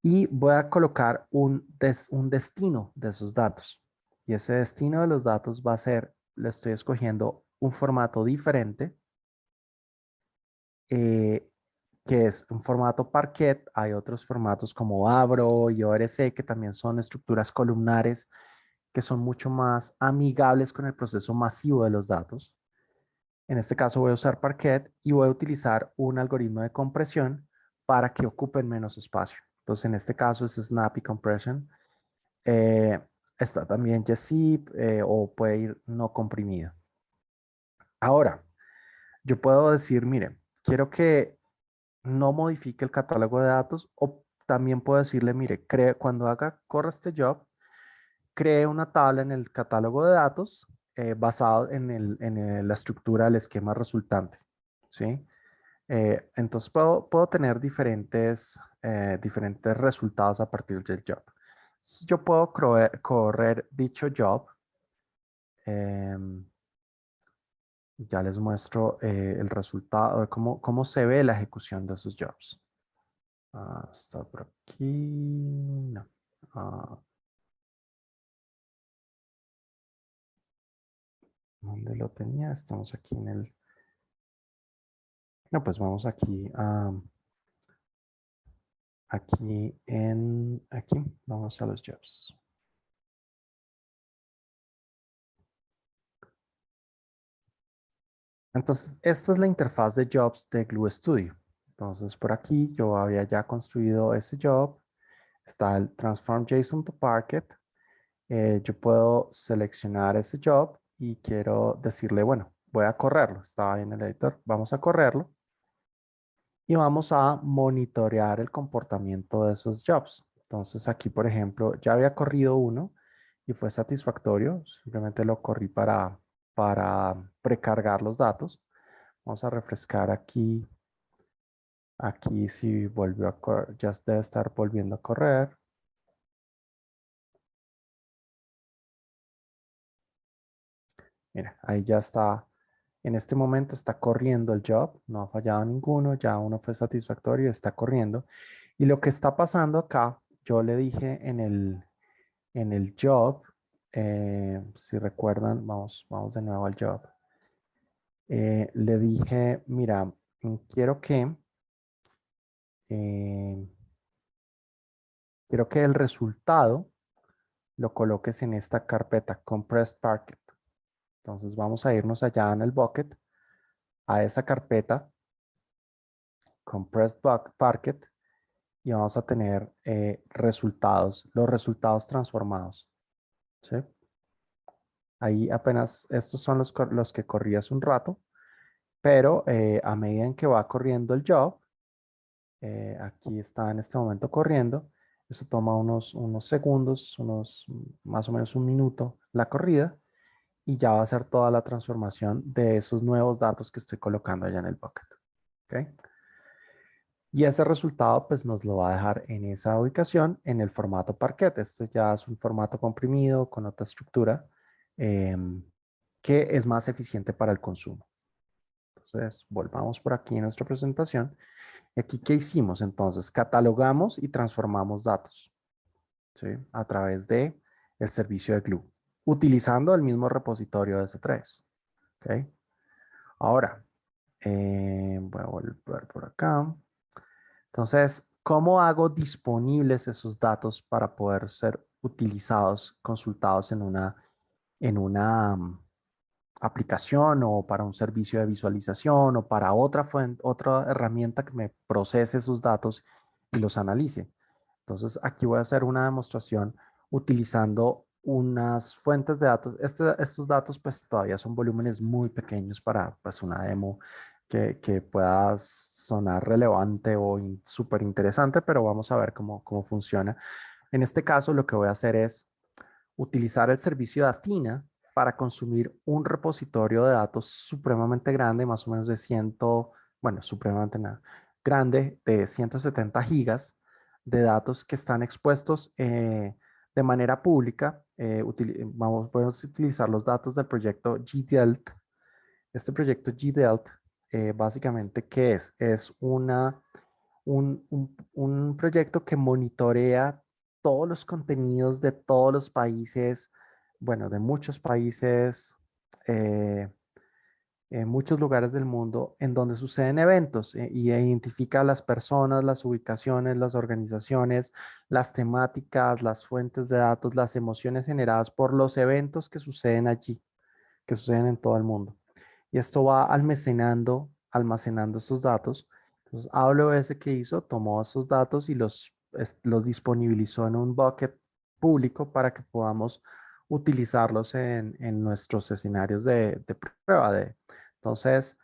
Y voy a colocar un destino de esos datos. Y ese destino de los datos va a ser, le estoy escogiendo un formato diferente, eh, que es un formato Parquet. Hay otros formatos como Avro y ORC, que también son estructuras columnares, que son mucho más amigables con el proceso masivo de los datos. En este caso voy a usar Parquet y voy a utilizar un algoritmo de compresión para que ocupen menos espacio. Entonces, en este caso es Snappy Compression. Eh, Está también YESIP o puede ir no comprimido. Ahora, yo puedo decir, mire, quiero que no modifique el catálogo de datos o también puedo decirle, mire, cuando corra este job, cree una tabla en el catálogo de datos basado en la estructura del esquema resultante, ¿sí? Entonces puedo tener diferentes resultados a partir del job. Yo puedo correr dicho job. Ya les muestro el resultado, cómo se ve la ejecución de esos jobs. Está por aquí. No. Ah, ¿Dónde lo tenía? Estamos aquí en el No, pues vamos aquí a aquí vamos a los jobs. Entonces, esta es la interfaz de jobs de Glue Studio. Entonces, por aquí yo había ya construido ese job. Está el transform JSON to Parquet. Yo puedo seleccionar ese job y quiero decirle, bueno, voy a correrlo. Estaba ahí en el editor. Vamos a correrlo y vamos a monitorear el comportamiento de esos jobs. Entonces, aquí, por ejemplo, ya había corrido uno y fue satisfactorio. Simplemente lo corrí para precargar los datos. Vamos a refrescar aquí. Aquí si volvió a correr, ya debe estar volviendo a correr. Mira, ahí ya está. En este momento está corriendo el job. No ha fallado ninguno. Ya uno fue satisfactorio y está corriendo. Y lo que está pasando acá, yo le dije en el job, si recuerdan, vamos de nuevo al job. Le dije, mira, quiero eh, quiero que el resultado lo coloques en esta carpeta, Compressed Parquet. Entonces vamos a irnos allá en el bucket, a esa carpeta, Compressed Parquet, y vamos a tener resultados, los resultados transformados. ¿Sí? Ahí apenas, estos son los que corrí hace un rato, pero a medida en que va corriendo el job, aquí está en este momento corriendo, eso toma unos segundos, más o menos un minuto la corrida, y ya va a ser toda la transformación de esos nuevos datos que estoy colocando allá en el bucket. ¿Okay? Y ese resultado pues nos lo va a dejar en esa ubicación en el formato Parquet. Este ya es un formato comprimido con otra estructura que es más eficiente para el consumo. Entonces volvamos por aquí en nuestra presentación. ¿Y aquí qué hicimos? Entonces catalogamos y transformamos datos, ¿sí? A través de el servicio de Glue, utilizando el mismo repositorio de S3. ¿Okay? Ahora, voy a volver por acá. Entonces, ¿cómo hago disponibles esos datos para poder ser utilizados, consultados en una aplicación o para un servicio de visualización o para otra otra herramienta que me procese esos datos y los analice? Entonces, aquí voy a hacer una demostración utilizando unas fuentes de datos. Estos datos pues todavía son volúmenes muy pequeños para pues una demo que pueda sonar relevante o súper interesante, pero vamos a ver cómo funciona. En este caso, lo que voy a hacer es utilizar el servicio de Athena para consumir un repositorio de datos supremamente grande, más o menos de bueno, supremamente nada, grande, de 170 gigas de datos que están expuestos de manera pública. Podemos utilizar los datos del proyecto GDELT. Este proyecto GDELT, básicamente, ¿qué es? Es un proyecto que monitorea todos los contenidos de todos los países, bueno, de muchos países, eh, en muchos lugares del mundo en donde suceden eventos y identifica las personas, las ubicaciones, las organizaciones, las temáticas, las fuentes de datos, las emociones generadas por los eventos que suceden allí, que suceden en todo el mundo. Y esto va almacenando esos datos. Entonces, AWS, ¿qué hizo? Tomó esos datos y los disponibilizó en un bucket público para que podamos utilizarlos en nuestros escenarios de prueba. Entonces,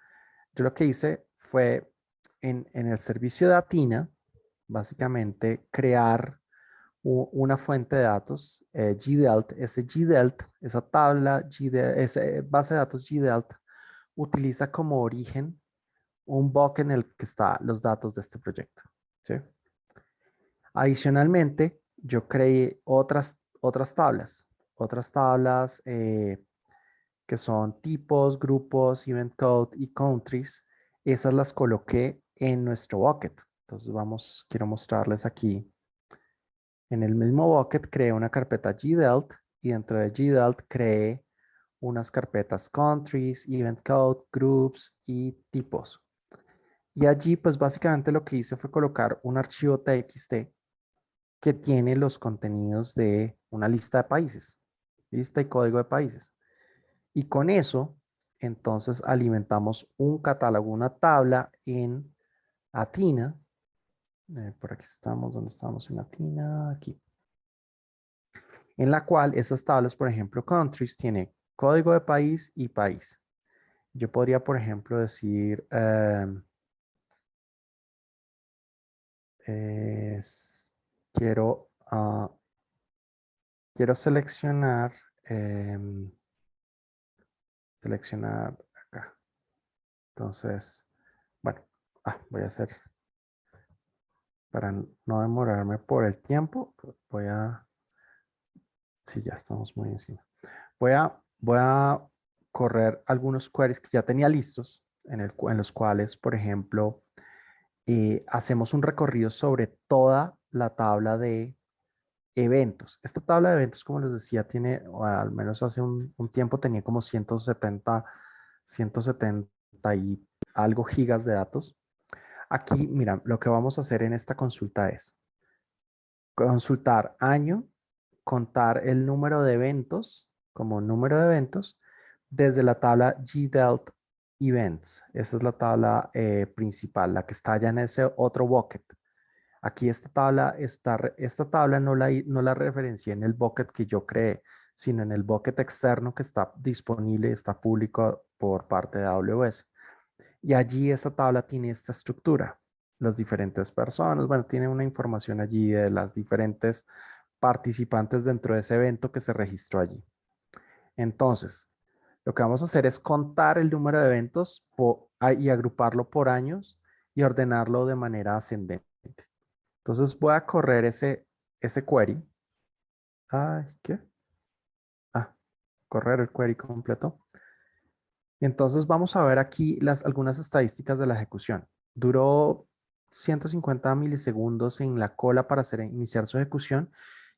yo lo que hice fue en el servicio de Athena, básicamente crear una fuente de datos, GDELT. Ese GDELT, esa tabla, esa base de datos GDELT, utiliza como origen un bucket en el que están los datos de este proyecto. ¿Sí? Adicionalmente, yo creé otras tablas que son tipos, grupos, event code y countries. Esas las coloqué en nuestro bucket. Entonces quiero mostrarles aquí. En el mismo bucket creé una carpeta GDELT y dentro de GDELT creé unas carpetas countries, event code, groups y tipos. Y allí, pues básicamente lo que hice fue colocar un archivo TXT que tiene los contenidos de una lista de países, lista y código de países. Y con eso, entonces alimentamos un catálogo, una tabla en Athena. Por aquí estamos, ¿dónde estamos en Athena? Aquí. En la cual esas tablas, por ejemplo, countries, tiene código de país y país. Yo podría, por ejemplo, decir, quiero, quiero seleccionar, seleccionar acá. Entonces, bueno, voy a hacer, para no demorarme por el tiempo, voy a, sí, ya estamos muy encima. Voy a correr algunos queries que ya tenía listos, en los cuales, por ejemplo, hacemos un recorrido sobre toda la tabla de eventos. Esta tabla de eventos, como les decía, tiene, o al menos hace un tiempo, tenía como 170 y algo gigas de datos. Aquí, mira, lo que vamos a hacer en esta consulta es consultar año, contar el número de eventos como número de eventos desde la tabla GDELT Events. Esa es la tabla principal, la que está allá en ese otro bucket. Aquí esta tabla no la referencié en el bucket que yo creé, sino en el bucket externo que está disponible, está público por parte de AWS. Y allí esta tabla tiene esta estructura. Las diferentes personas, bueno, tiene una información allí de las diferentes participantes dentro de ese evento que se registró allí. Entonces, lo que vamos a hacer es contar el número de eventos y agruparlo por años y ordenarlo de manera ascendente. Entonces voy a correr ese query. Ay, ¿qué? Correr el query completo. Entonces vamos a ver aquí algunas estadísticas de la ejecución. Duró 150 milisegundos en la cola para iniciar su ejecución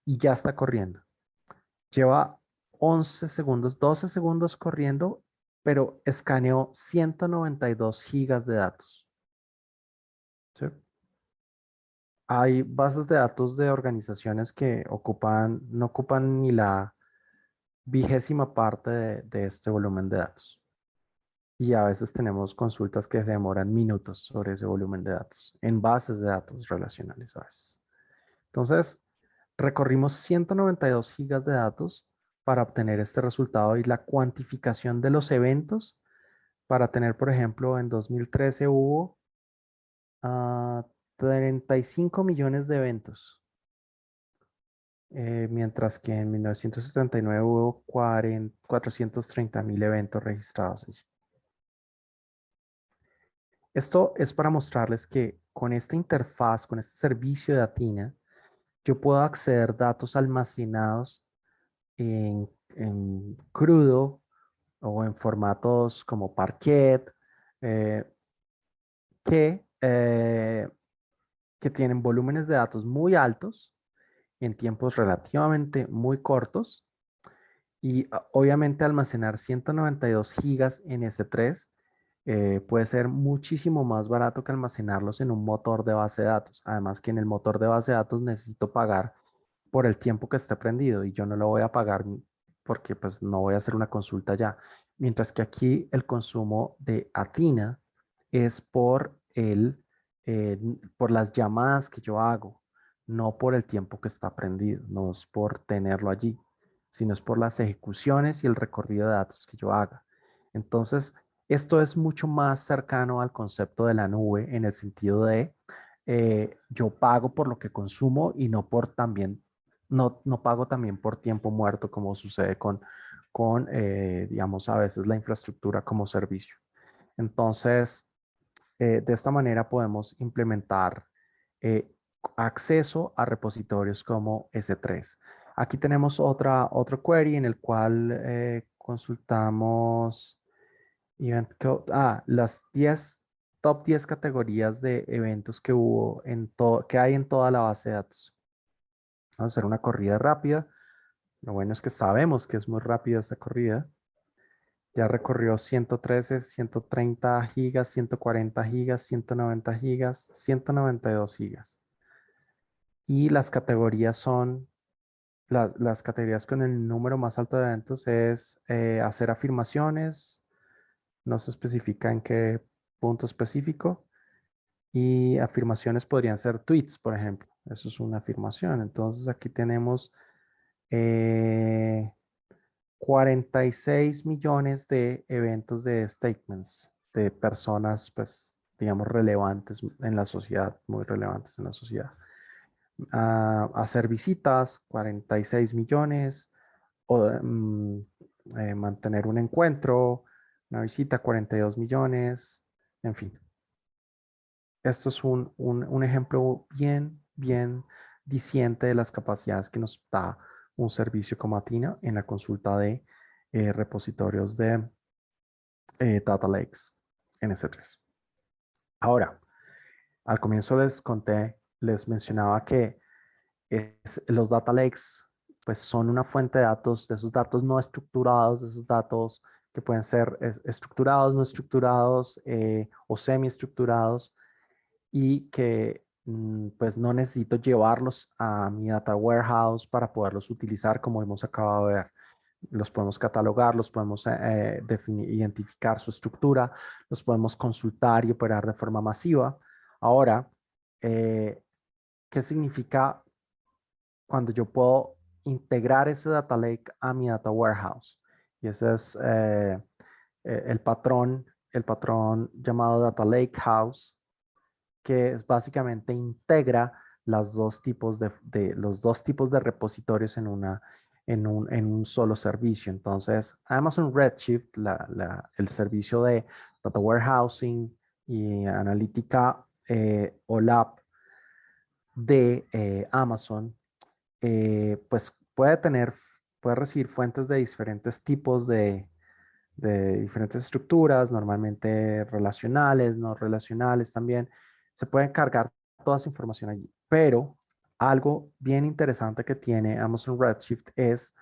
y ya está corriendo. Lleva 11 segundos, 12 segundos corriendo, pero escaneó 192 gigas de datos. ¿Sí? Hay bases de datos de organizaciones que no ocupan ni la 20ª parte de este volumen de datos. Y a veces tenemos consultas que se demoran minutos sobre ese volumen de datos, en bases de datos relacionales a veces. Entonces, recorrimos 192 gigas de datos para obtener este resultado y la cuantificación de los eventos para tener, por ejemplo, en 2013 hubo 35 millones de eventos, mientras que en 1979 hubo 430.000 eventos registrados allí. Esto es para mostrarles que con esta interfaz, con este servicio de Athena, yo puedo acceder a datos almacenados en crudo o en formatos como Parquet, eh, que, eh, que tienen volúmenes de datos muy altos en tiempos relativamente muy cortos y obviamente almacenar 192 gigas en S3 puede ser muchísimo más barato que almacenarlos en un motor de base de datos. Además que en el motor de base de datos necesito pagar por el tiempo que esté prendido y yo no lo voy a pagar porque pues no voy a hacer una consulta ya. Mientras que aquí el consumo de Athena es por las llamadas que yo hago, no por el tiempo que está prendido, no es por tenerlo allí, sino es por las ejecuciones y el recorrido de datos que yo haga. Entonces, esto es mucho más cercano al concepto de la nube en el sentido de yo pago por lo que consumo y no por también, no pago también por tiempo muerto como sucede con digamos, a veces la infraestructura como servicio. Entonces, de esta manera podemos implementar eh, acceso a repositorios como S3. Aquí tenemos otro query en el cual consultamos Event Code. Las top 10 categorías de eventos que hubo que hay en toda la base de datos. Vamos a hacer una corrida rápida. Lo bueno es que sabemos que es muy rápida esta corrida. Ya recorrió 113, 130 gigas, 140 gigas, 190 gigas, 192 gigas. Y las categorías son, las categorías con el número más alto de eventos es hacer afirmaciones, no se especifica en qué punto específico, y afirmaciones podrían ser tweets, por ejemplo. Eso es una afirmación. Entonces aquí tenemos 46 millones de eventos de statements de personas, pues, digamos, relevantes en la sociedad, muy relevantes en la sociedad. Hacer visitas, 46 millones, o mantener un encuentro, una visita, 42 millones, en fin. Esto es un ejemplo bien diciente de las capacidades que nos da un servicio como Athena en la consulta de repositorios de Data Lakes en S3. Ahora, al comienzo les mencionaba que los Data Lakes pues son una fuente de datos, de esos datos no estructurados, de esos datos que pueden ser estructurados, no estructurados o semi-estructurados, y que pues no necesito llevarlos a mi data warehouse para poderlos utilizar como hemos acabado de ver. Los podemos catalogar, los podemos identificar su estructura, los podemos consultar y operar de forma masiva. Ahora, ¿qué significa cuando yo puedo integrar ese data lake a mi data warehouse? Y ese es el patrón llamado Data Lake House, que es básicamente integra los dos tipos de repositorios en un solo servicio. Entonces, Amazon Redshift, el servicio de Data Warehousing y analítica OLAP de Amazon, pues puede recibir fuentes de diferentes tipos de diferentes estructuras, normalmente relacionales, no relacionales también. Se puede cargar toda esa información allí. Pero algo bien interesante que tiene Amazon Redshift es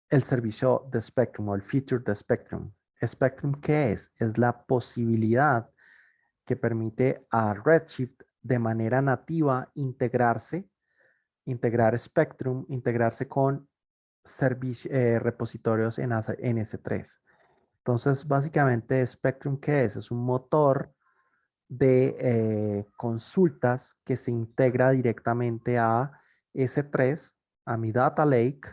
el servicio de Spectrum o el feature de Spectrum. Spectrum, ¿qué es? Es la posibilidad que permite a Redshift de manera nativa integrar Spectrum, integrarse con repositorios en S3. Entonces, básicamente, Spectrum, ¿qué es? Es un motor de consultas que se integra directamente a S3, a mi Data Lake,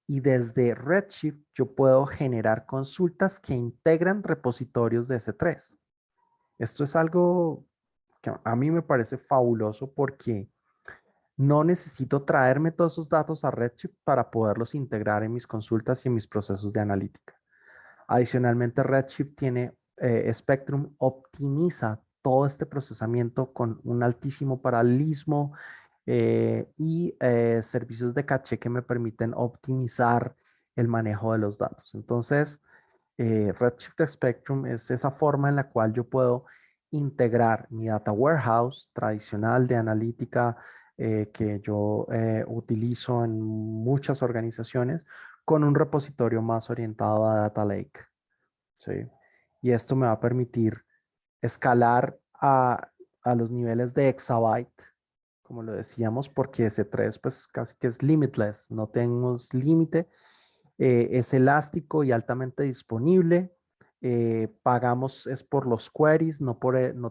y desde Redshift yo puedo generar consultas que integran repositorios de S3. Esto es algo que a mí me parece fabuloso porque no necesito traerme todos esos datos a Redshift para poderlos integrar en mis consultas y en mis procesos de analítica. Adicionalmente, Redshift tiene Spectrum optimiza todo este procesamiento con un altísimo paralelismo y servicios de caché que me permiten optimizar el manejo de los datos. Entonces, Redshift Spectrum es esa forma en la cual yo puedo integrar mi data warehouse tradicional de analítica que yo utilizo en muchas organizaciones con un repositorio más orientado a Data Lake. ¿Sí? Y esto me va a permitir escalar a los niveles de exabyte, como lo decíamos, porque S3 pues casi que es limitless, no tenemos límite, es elástico y altamente disponible. Pagamos es por los queries, no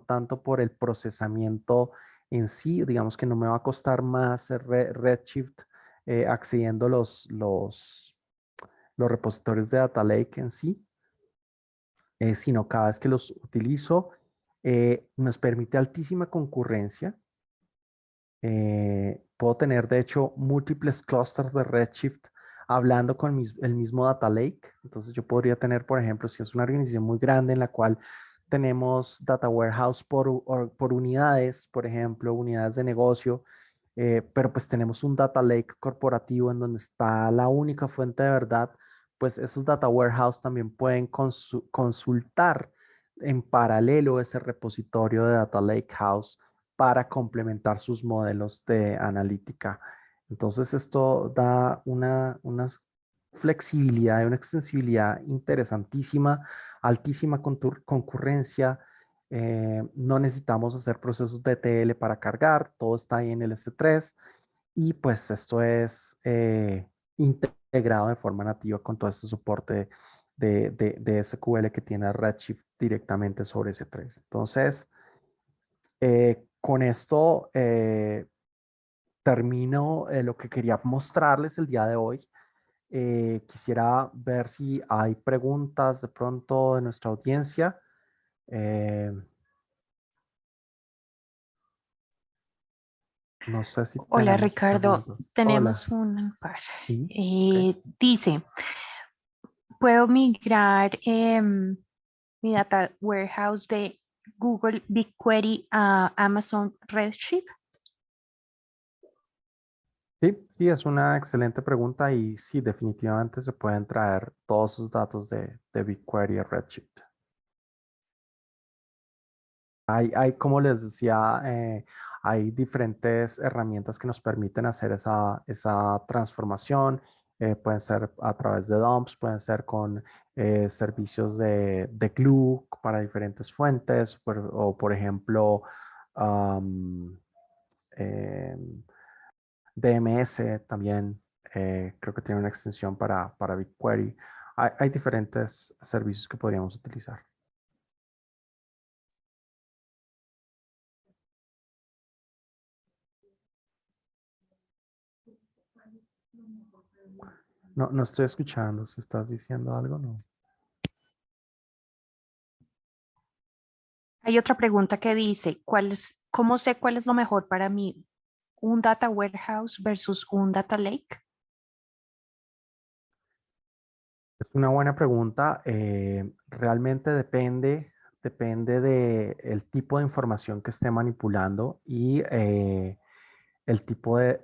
tanto por el procesamiento en sí. Digamos que no me va a costar más Redshift accediendo los repositorios de Data Lake en sí, sino cada vez que los utilizo, nos permite altísima concurrencia. Puedo tener, de hecho, múltiples clusters de Redshift hablando con el mismo Data Lake. Entonces, yo podría tener, por ejemplo, si es una organización muy grande en la cual tenemos Data Warehouse por unidades, por ejemplo, unidades de negocio, pero pues tenemos un Data Lake corporativo en donde está la única fuente de verdad, pues esos Data Warehouse también pueden consultar en paralelo ese repositorio de Data Lake House para complementar sus modelos de analítica. Entonces esto da unas flexibilidad y una extensibilidad interesantísima, altísima concurrencia. No necesitamos hacer procesos de ETL para cargar, todo está ahí en el S3 y pues esto es integrado de forma nativa con todo este soporte de SQL que tiene Redshift directamente sobre S3. Entonces, con esto termino lo que quería mostrarles el día de hoy. Quisiera ver si hay preguntas de pronto de nuestra audiencia. No sé si Hola tenemos Ricardo, preguntas. Hola. tenemos un par. Sí, ok. Dice, ¿puedo migrar mi data warehouse de Google BigQuery a Amazon Redshift? Sí, sí, es una excelente pregunta y sí, definitivamente se pueden traer todos sus datos de BigQuery a Redshift. Como les decía, hay diferentes herramientas que nos permiten hacer esa transformación. Pueden ser a través de dumps, pueden ser con servicios de Glue para diferentes fuentes, o por ejemplo, um, em, DMS también creo que tiene una extensión para BigQuery. Hay diferentes servicios que podríamos utilizar. No, no estoy escuchando. Si estás diciendo algo, no. Hay otra pregunta que dice, ¿cómo sé cuál es lo mejor para mí? ¿Un data warehouse versus un data lake? Es una buena pregunta. Realmente depende del tipo de información que esté manipulando y el tipo de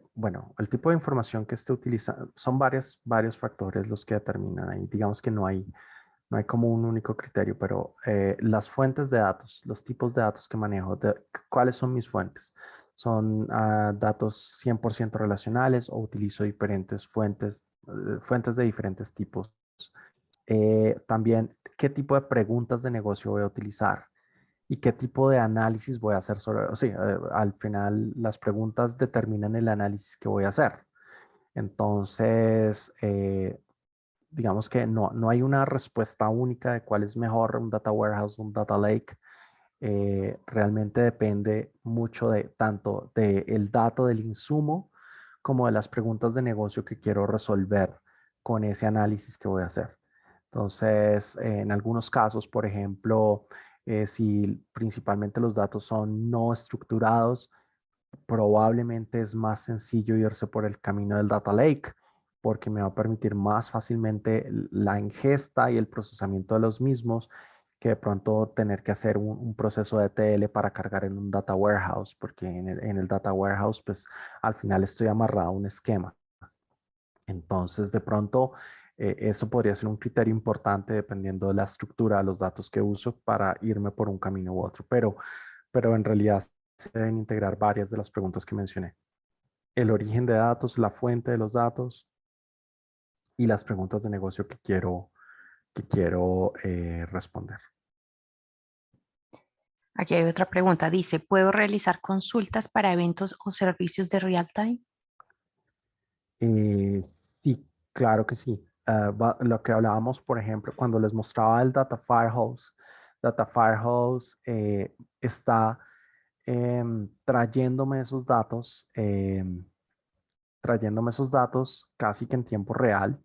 información que esté utilizando. Son varios factores los que determinan ahí. Digamos que no hay como un único criterio, pero las fuentes de datos, los tipos de datos que manejo, ¿cuáles son mis fuentes? ¿Son datos 100% relacionales o utilizo diferentes fuentes de diferentes tipos? También, ¿qué tipo de preguntas de negocio voy a utilizar? ¿Y qué tipo de análisis voy a hacer sobre? O sea, al final, las preguntas determinan el análisis que voy a hacer. Entonces, digamos que no hay una respuesta única de cuál es mejor, un data warehouse, un data lake. Realmente depende mucho de tanto del dato del insumo como de las preguntas de negocio que quiero resolver con ese análisis que voy a hacer. Entonces, en algunos casos, por ejemplo, si principalmente los datos son no estructurados, probablemente es más sencillo irse por el camino del data lake porque me va a permitir más fácilmente la ingesta y el procesamiento de los mismos que de pronto tener que hacer un proceso de ETL para cargar en un data warehouse, porque en el data warehouse, pues al final estoy amarrado a un esquema. Entonces, de pronto, eso podría ser un criterio importante dependiendo de la estructura de los datos que uso para irme por un camino u otro, pero en realidad se deben integrar varias de las preguntas que mencioné. El origen de datos, la fuente de los datos y las preguntas de negocio que quiero responder. Aquí hay otra pregunta. Dice, ¿puedo realizar consultas para eventos o servicios de real time? Eh, sí, claro que sí. Lo que hablábamos, por ejemplo, cuando les mostraba el Data Firehouse está trayéndome esos datos casi que en tiempo real.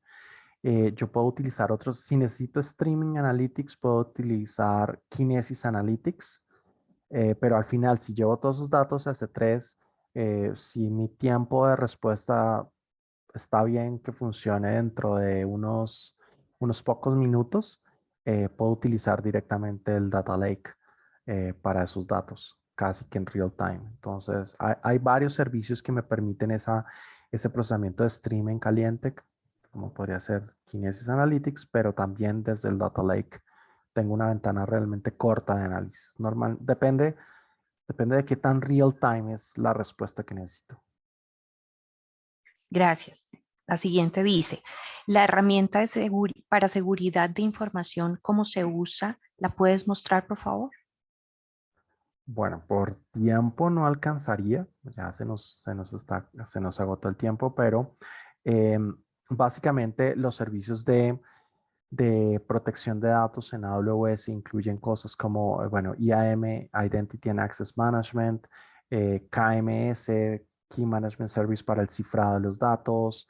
Yo puedo utilizar otros, si necesito Streaming Analytics, puedo utilizar Kinesis Analytics, pero al final, si llevo todos esos datos a S3, si mi tiempo de respuesta está bien que funcione dentro de unos pocos minutos, puedo utilizar directamente el Data Lake para esos datos, casi que en real time. Entonces, hay varios servicios que me permiten ese procesamiento de streaming caliente, como podría ser Kinesis Analytics, pero también desde el Data Lake tengo una ventana realmente corta de análisis. Depende de qué tan real time es la respuesta que necesito. Gracias. La siguiente dice, la herramienta para seguridad de información, ¿cómo se usa? ¿La puedes mostrar, por favor? Bueno, por tiempo no alcanzaría, ya se nos agotó el tiempo, pero básicamente los servicios de protección de datos en AWS incluyen cosas como, bueno, IAM, Identity and Access Management, KMS, Key Management Service para el cifrado de los datos,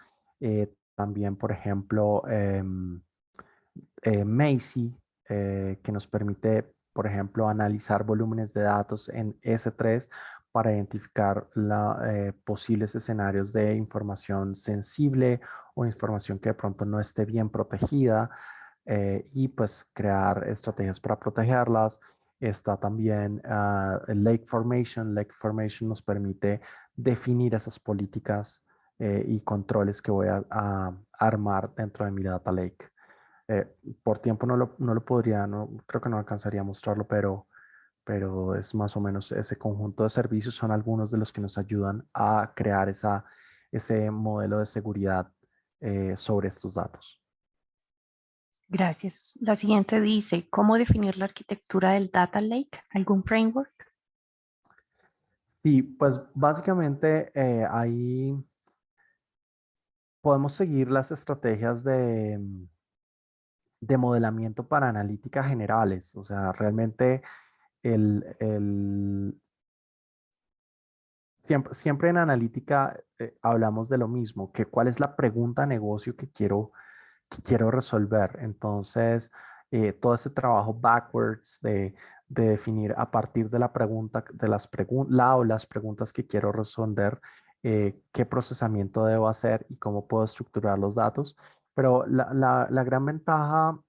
también, por ejemplo, Macy, que nos permite, por ejemplo, analizar volúmenes de datos en S3 para identificar posibles escenarios de información sensible o información que de pronto no esté bien protegida y pues crear estrategias para protegerlas. Está también el Lake Formation. Lake Formation nos permite definir esas políticas y controles que voy a armar dentro de mi Data Lake. Eh, por tiempo no lo podría, no, creo que no alcanzaría a mostrarlo, pero es más o menos ese conjunto de servicios son algunos de los que nos ayudan a crear ese modelo de seguridad sobre estos datos. Gracias. La siguiente dice, ¿cómo definir la arquitectura del Data Lake? ¿Algún framework? Sí, pues básicamente ahí podemos seguir las estrategias de modelamiento para analítica generales. O sea, realmente el, siempre en analítica hablamos de lo mismo, que cuál es la pregunta de negocio que quiero resolver. Entonces, todo ese trabajo backwards de definir a partir de la pregunta, de la o las preguntas que quiero responder, qué procesamiento debo hacer y cómo puedo estructurar los datos. Pero la gran ventaja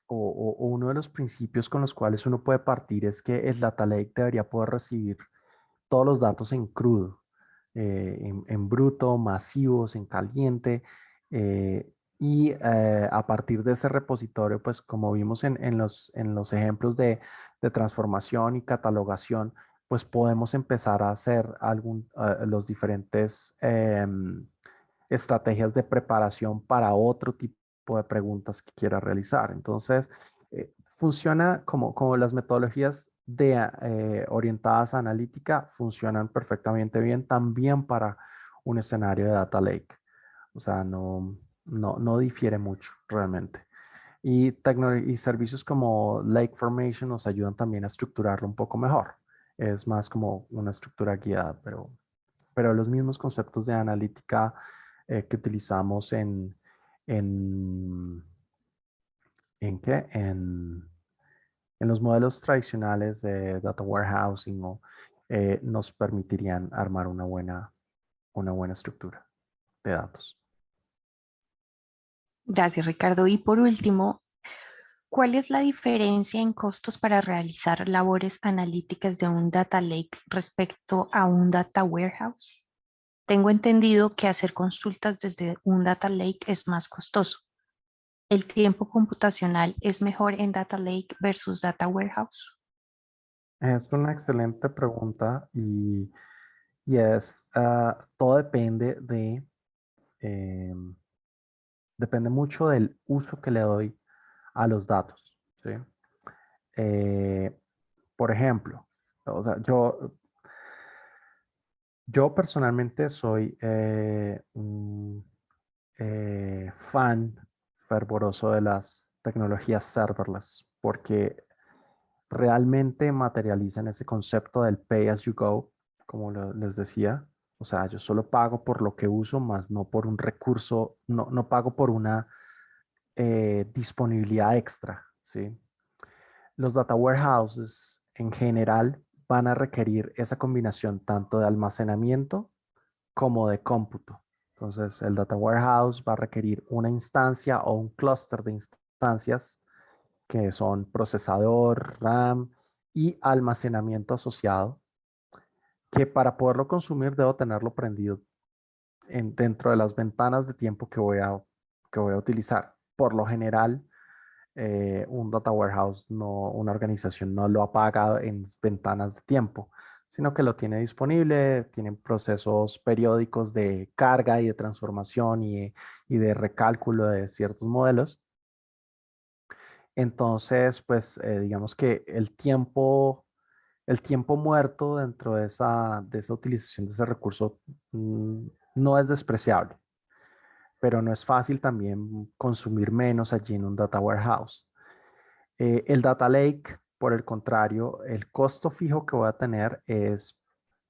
o uno de los principios con los cuales uno puede partir es que el data lake debería poder recibir todos los datos en crudo, en bruto, masivos, en caliente. Y a partir de ese repositorio, pues como vimos en los ejemplos de transformación y catalogación, pues podemos empezar a hacer los diferentes estrategias de preparación para otro tipo de preguntas que quiera realizar. Entonces, funciona como las metodologías orientadas a analítica funcionan perfectamente bien también para un escenario de data lake. O sea, no difiere mucho realmente. Y servicios como Lake Formation nos ayudan también a estructurarlo un poco mejor. Es más como una estructura guiada, pero los mismos conceptos de analítica que utilizamos en, ¿en qué? En los modelos tradicionales de data warehousing nos permitirían armar una buena estructura de datos. Gracias, Ricardo. Y por último, ¿cuál es la diferencia en costos para realizar labores analíticas de un data lake respecto a un data warehouse? Tengo entendido que hacer consultas desde un data lake es más costoso. ¿El tiempo computacional es mejor en data lake versus data warehouse? Es una excelente pregunta todo depende mucho del uso que le doy a los datos, ¿sí? Eh, por ejemplo, o sea, yo personalmente soy un fan fervoroso de las tecnologías serverless porque realmente materializan ese concepto del pay as you go, como les decía. O sea, yo solo pago por lo que uso, más no por un recurso, no pago por una disponibilidad extra, ¿sí? Los data warehouses en general van a requerir esa combinación tanto de almacenamiento como de cómputo. Entonces, el data warehouse va a requerir una instancia o un clúster de instancias que son procesador, RAM y almacenamiento asociado, que para poderlo consumir debo tenerlo prendido dentro de las ventanas de tiempo que voy a utilizar. Por lo general, un data warehouse, una organización no lo apaga en ventanas de tiempo, sino que lo tiene disponible, tienen procesos periódicos de carga y de transformación y de recálculo de ciertos modelos. Entonces, pues digamos que el tiempo muerto dentro de esa utilización de ese recurso no es despreciable, pero no es fácil también consumir menos allí en un data warehouse. El data lake, por el contrario, el costo fijo que voy a tener es,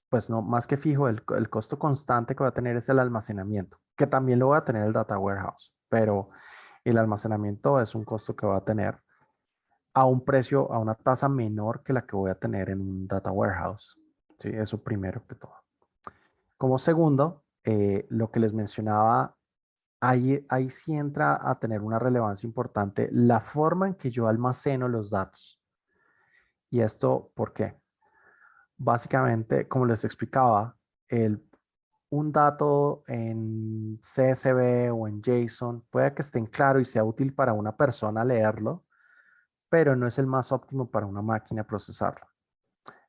pues no más que fijo, el costo constante que voy a tener es el almacenamiento, que también lo voy a tener el data warehouse, pero el almacenamiento es un costo que voy a tener a un precio, a una tasa menor que la que voy a tener en un data warehouse. Sí, eso primero que todo. Como segundo, lo que les mencionaba, ahí sí entra a tener una relevancia importante la forma en que yo almaceno los datos. ¿Y esto por qué? Básicamente, como les explicaba, un dato en CSV o en JSON puede que esté en claro y sea útil para una persona leerlo, pero no es el más óptimo para una máquina procesarlo.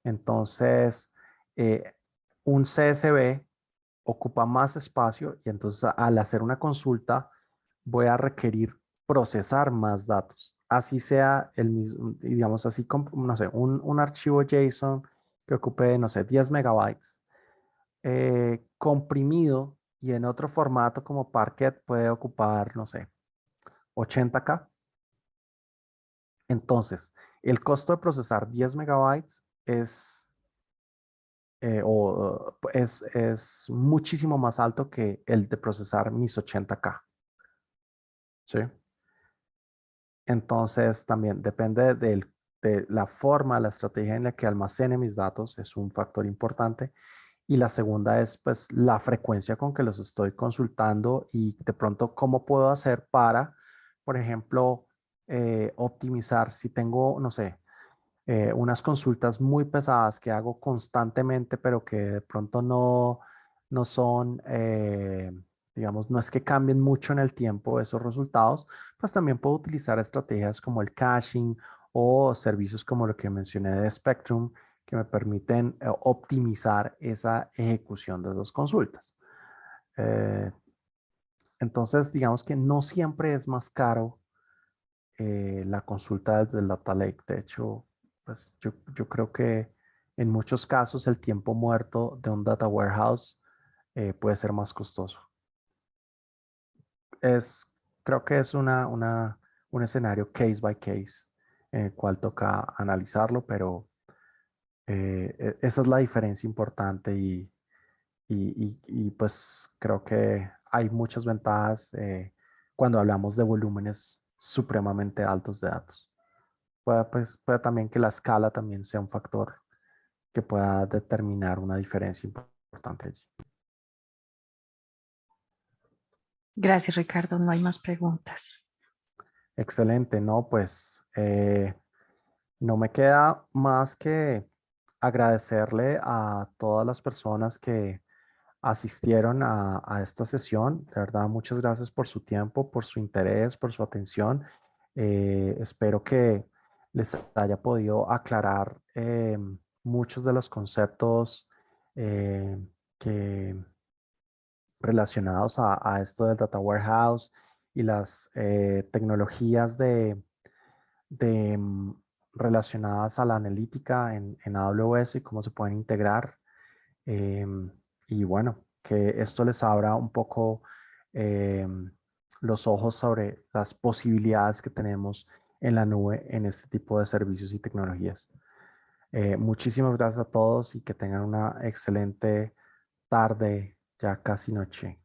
Entonces, eh, un CSV ocupa más espacio y entonces al hacer una consulta voy a requerir procesar más datos. Así sea el mismo, digamos así, no sé, un archivo JSON que ocupe, no sé, 10 megabytes, comprimido y en otro formato como Parquet puede ocupar, no sé, 80K. Entonces, el costo de procesar 10 megabytes es muchísimo más alto que el de procesar mis 80K. ¿Sí? Entonces, también depende de la forma, la estrategia en la que almacene mis datos, es un factor importante. Y la segunda es, pues, la frecuencia con que los estoy consultando y de pronto cómo puedo hacer para, por ejemplo, optimizar si tengo, no sé, unas consultas muy pesadas que hago constantemente, pero que de pronto no son, digamos, no es que cambien mucho en el tiempo esos resultados, pues también puedo utilizar estrategias como el caching o servicios como lo que mencioné de Spectrum, que me permiten optimizar esa ejecución de esas consultas. Eh, entonces, digamos que no siempre es más caro la consulta desde el Data Lake. De hecho, pues yo creo que en muchos casos el tiempo muerto de un Data Warehouse puede ser más costoso. Es, creo que es un escenario case by case en el cual toca analizarlo, pero esa es la diferencia importante y pues creo que hay muchas ventajas cuando hablamos de volúmenes supremamente altos de datos. Puede también que la escala también sea un factor que pueda determinar una diferencia importante allí. Gracias, Ricardo. No hay más preguntas. Excelente, ¿no? Pues no me queda más que agradecerle a todas las personas que asistieron a esta sesión. De verdad, muchas gracias por su tiempo, por su interés, por su atención. Espero que les haya podido aclarar muchos de los conceptos eh, que relacionados a esto del data warehouse y las tecnologías de relacionadas a la analítica en AWS y cómo se pueden integrar. Em, y bueno, que esto les abra un poco los ojos sobre las posibilidades que tenemos en la nube en este tipo de servicios y tecnologías. Muchísimas gracias a todos y que tengan una excelente tarde, ya casi noche.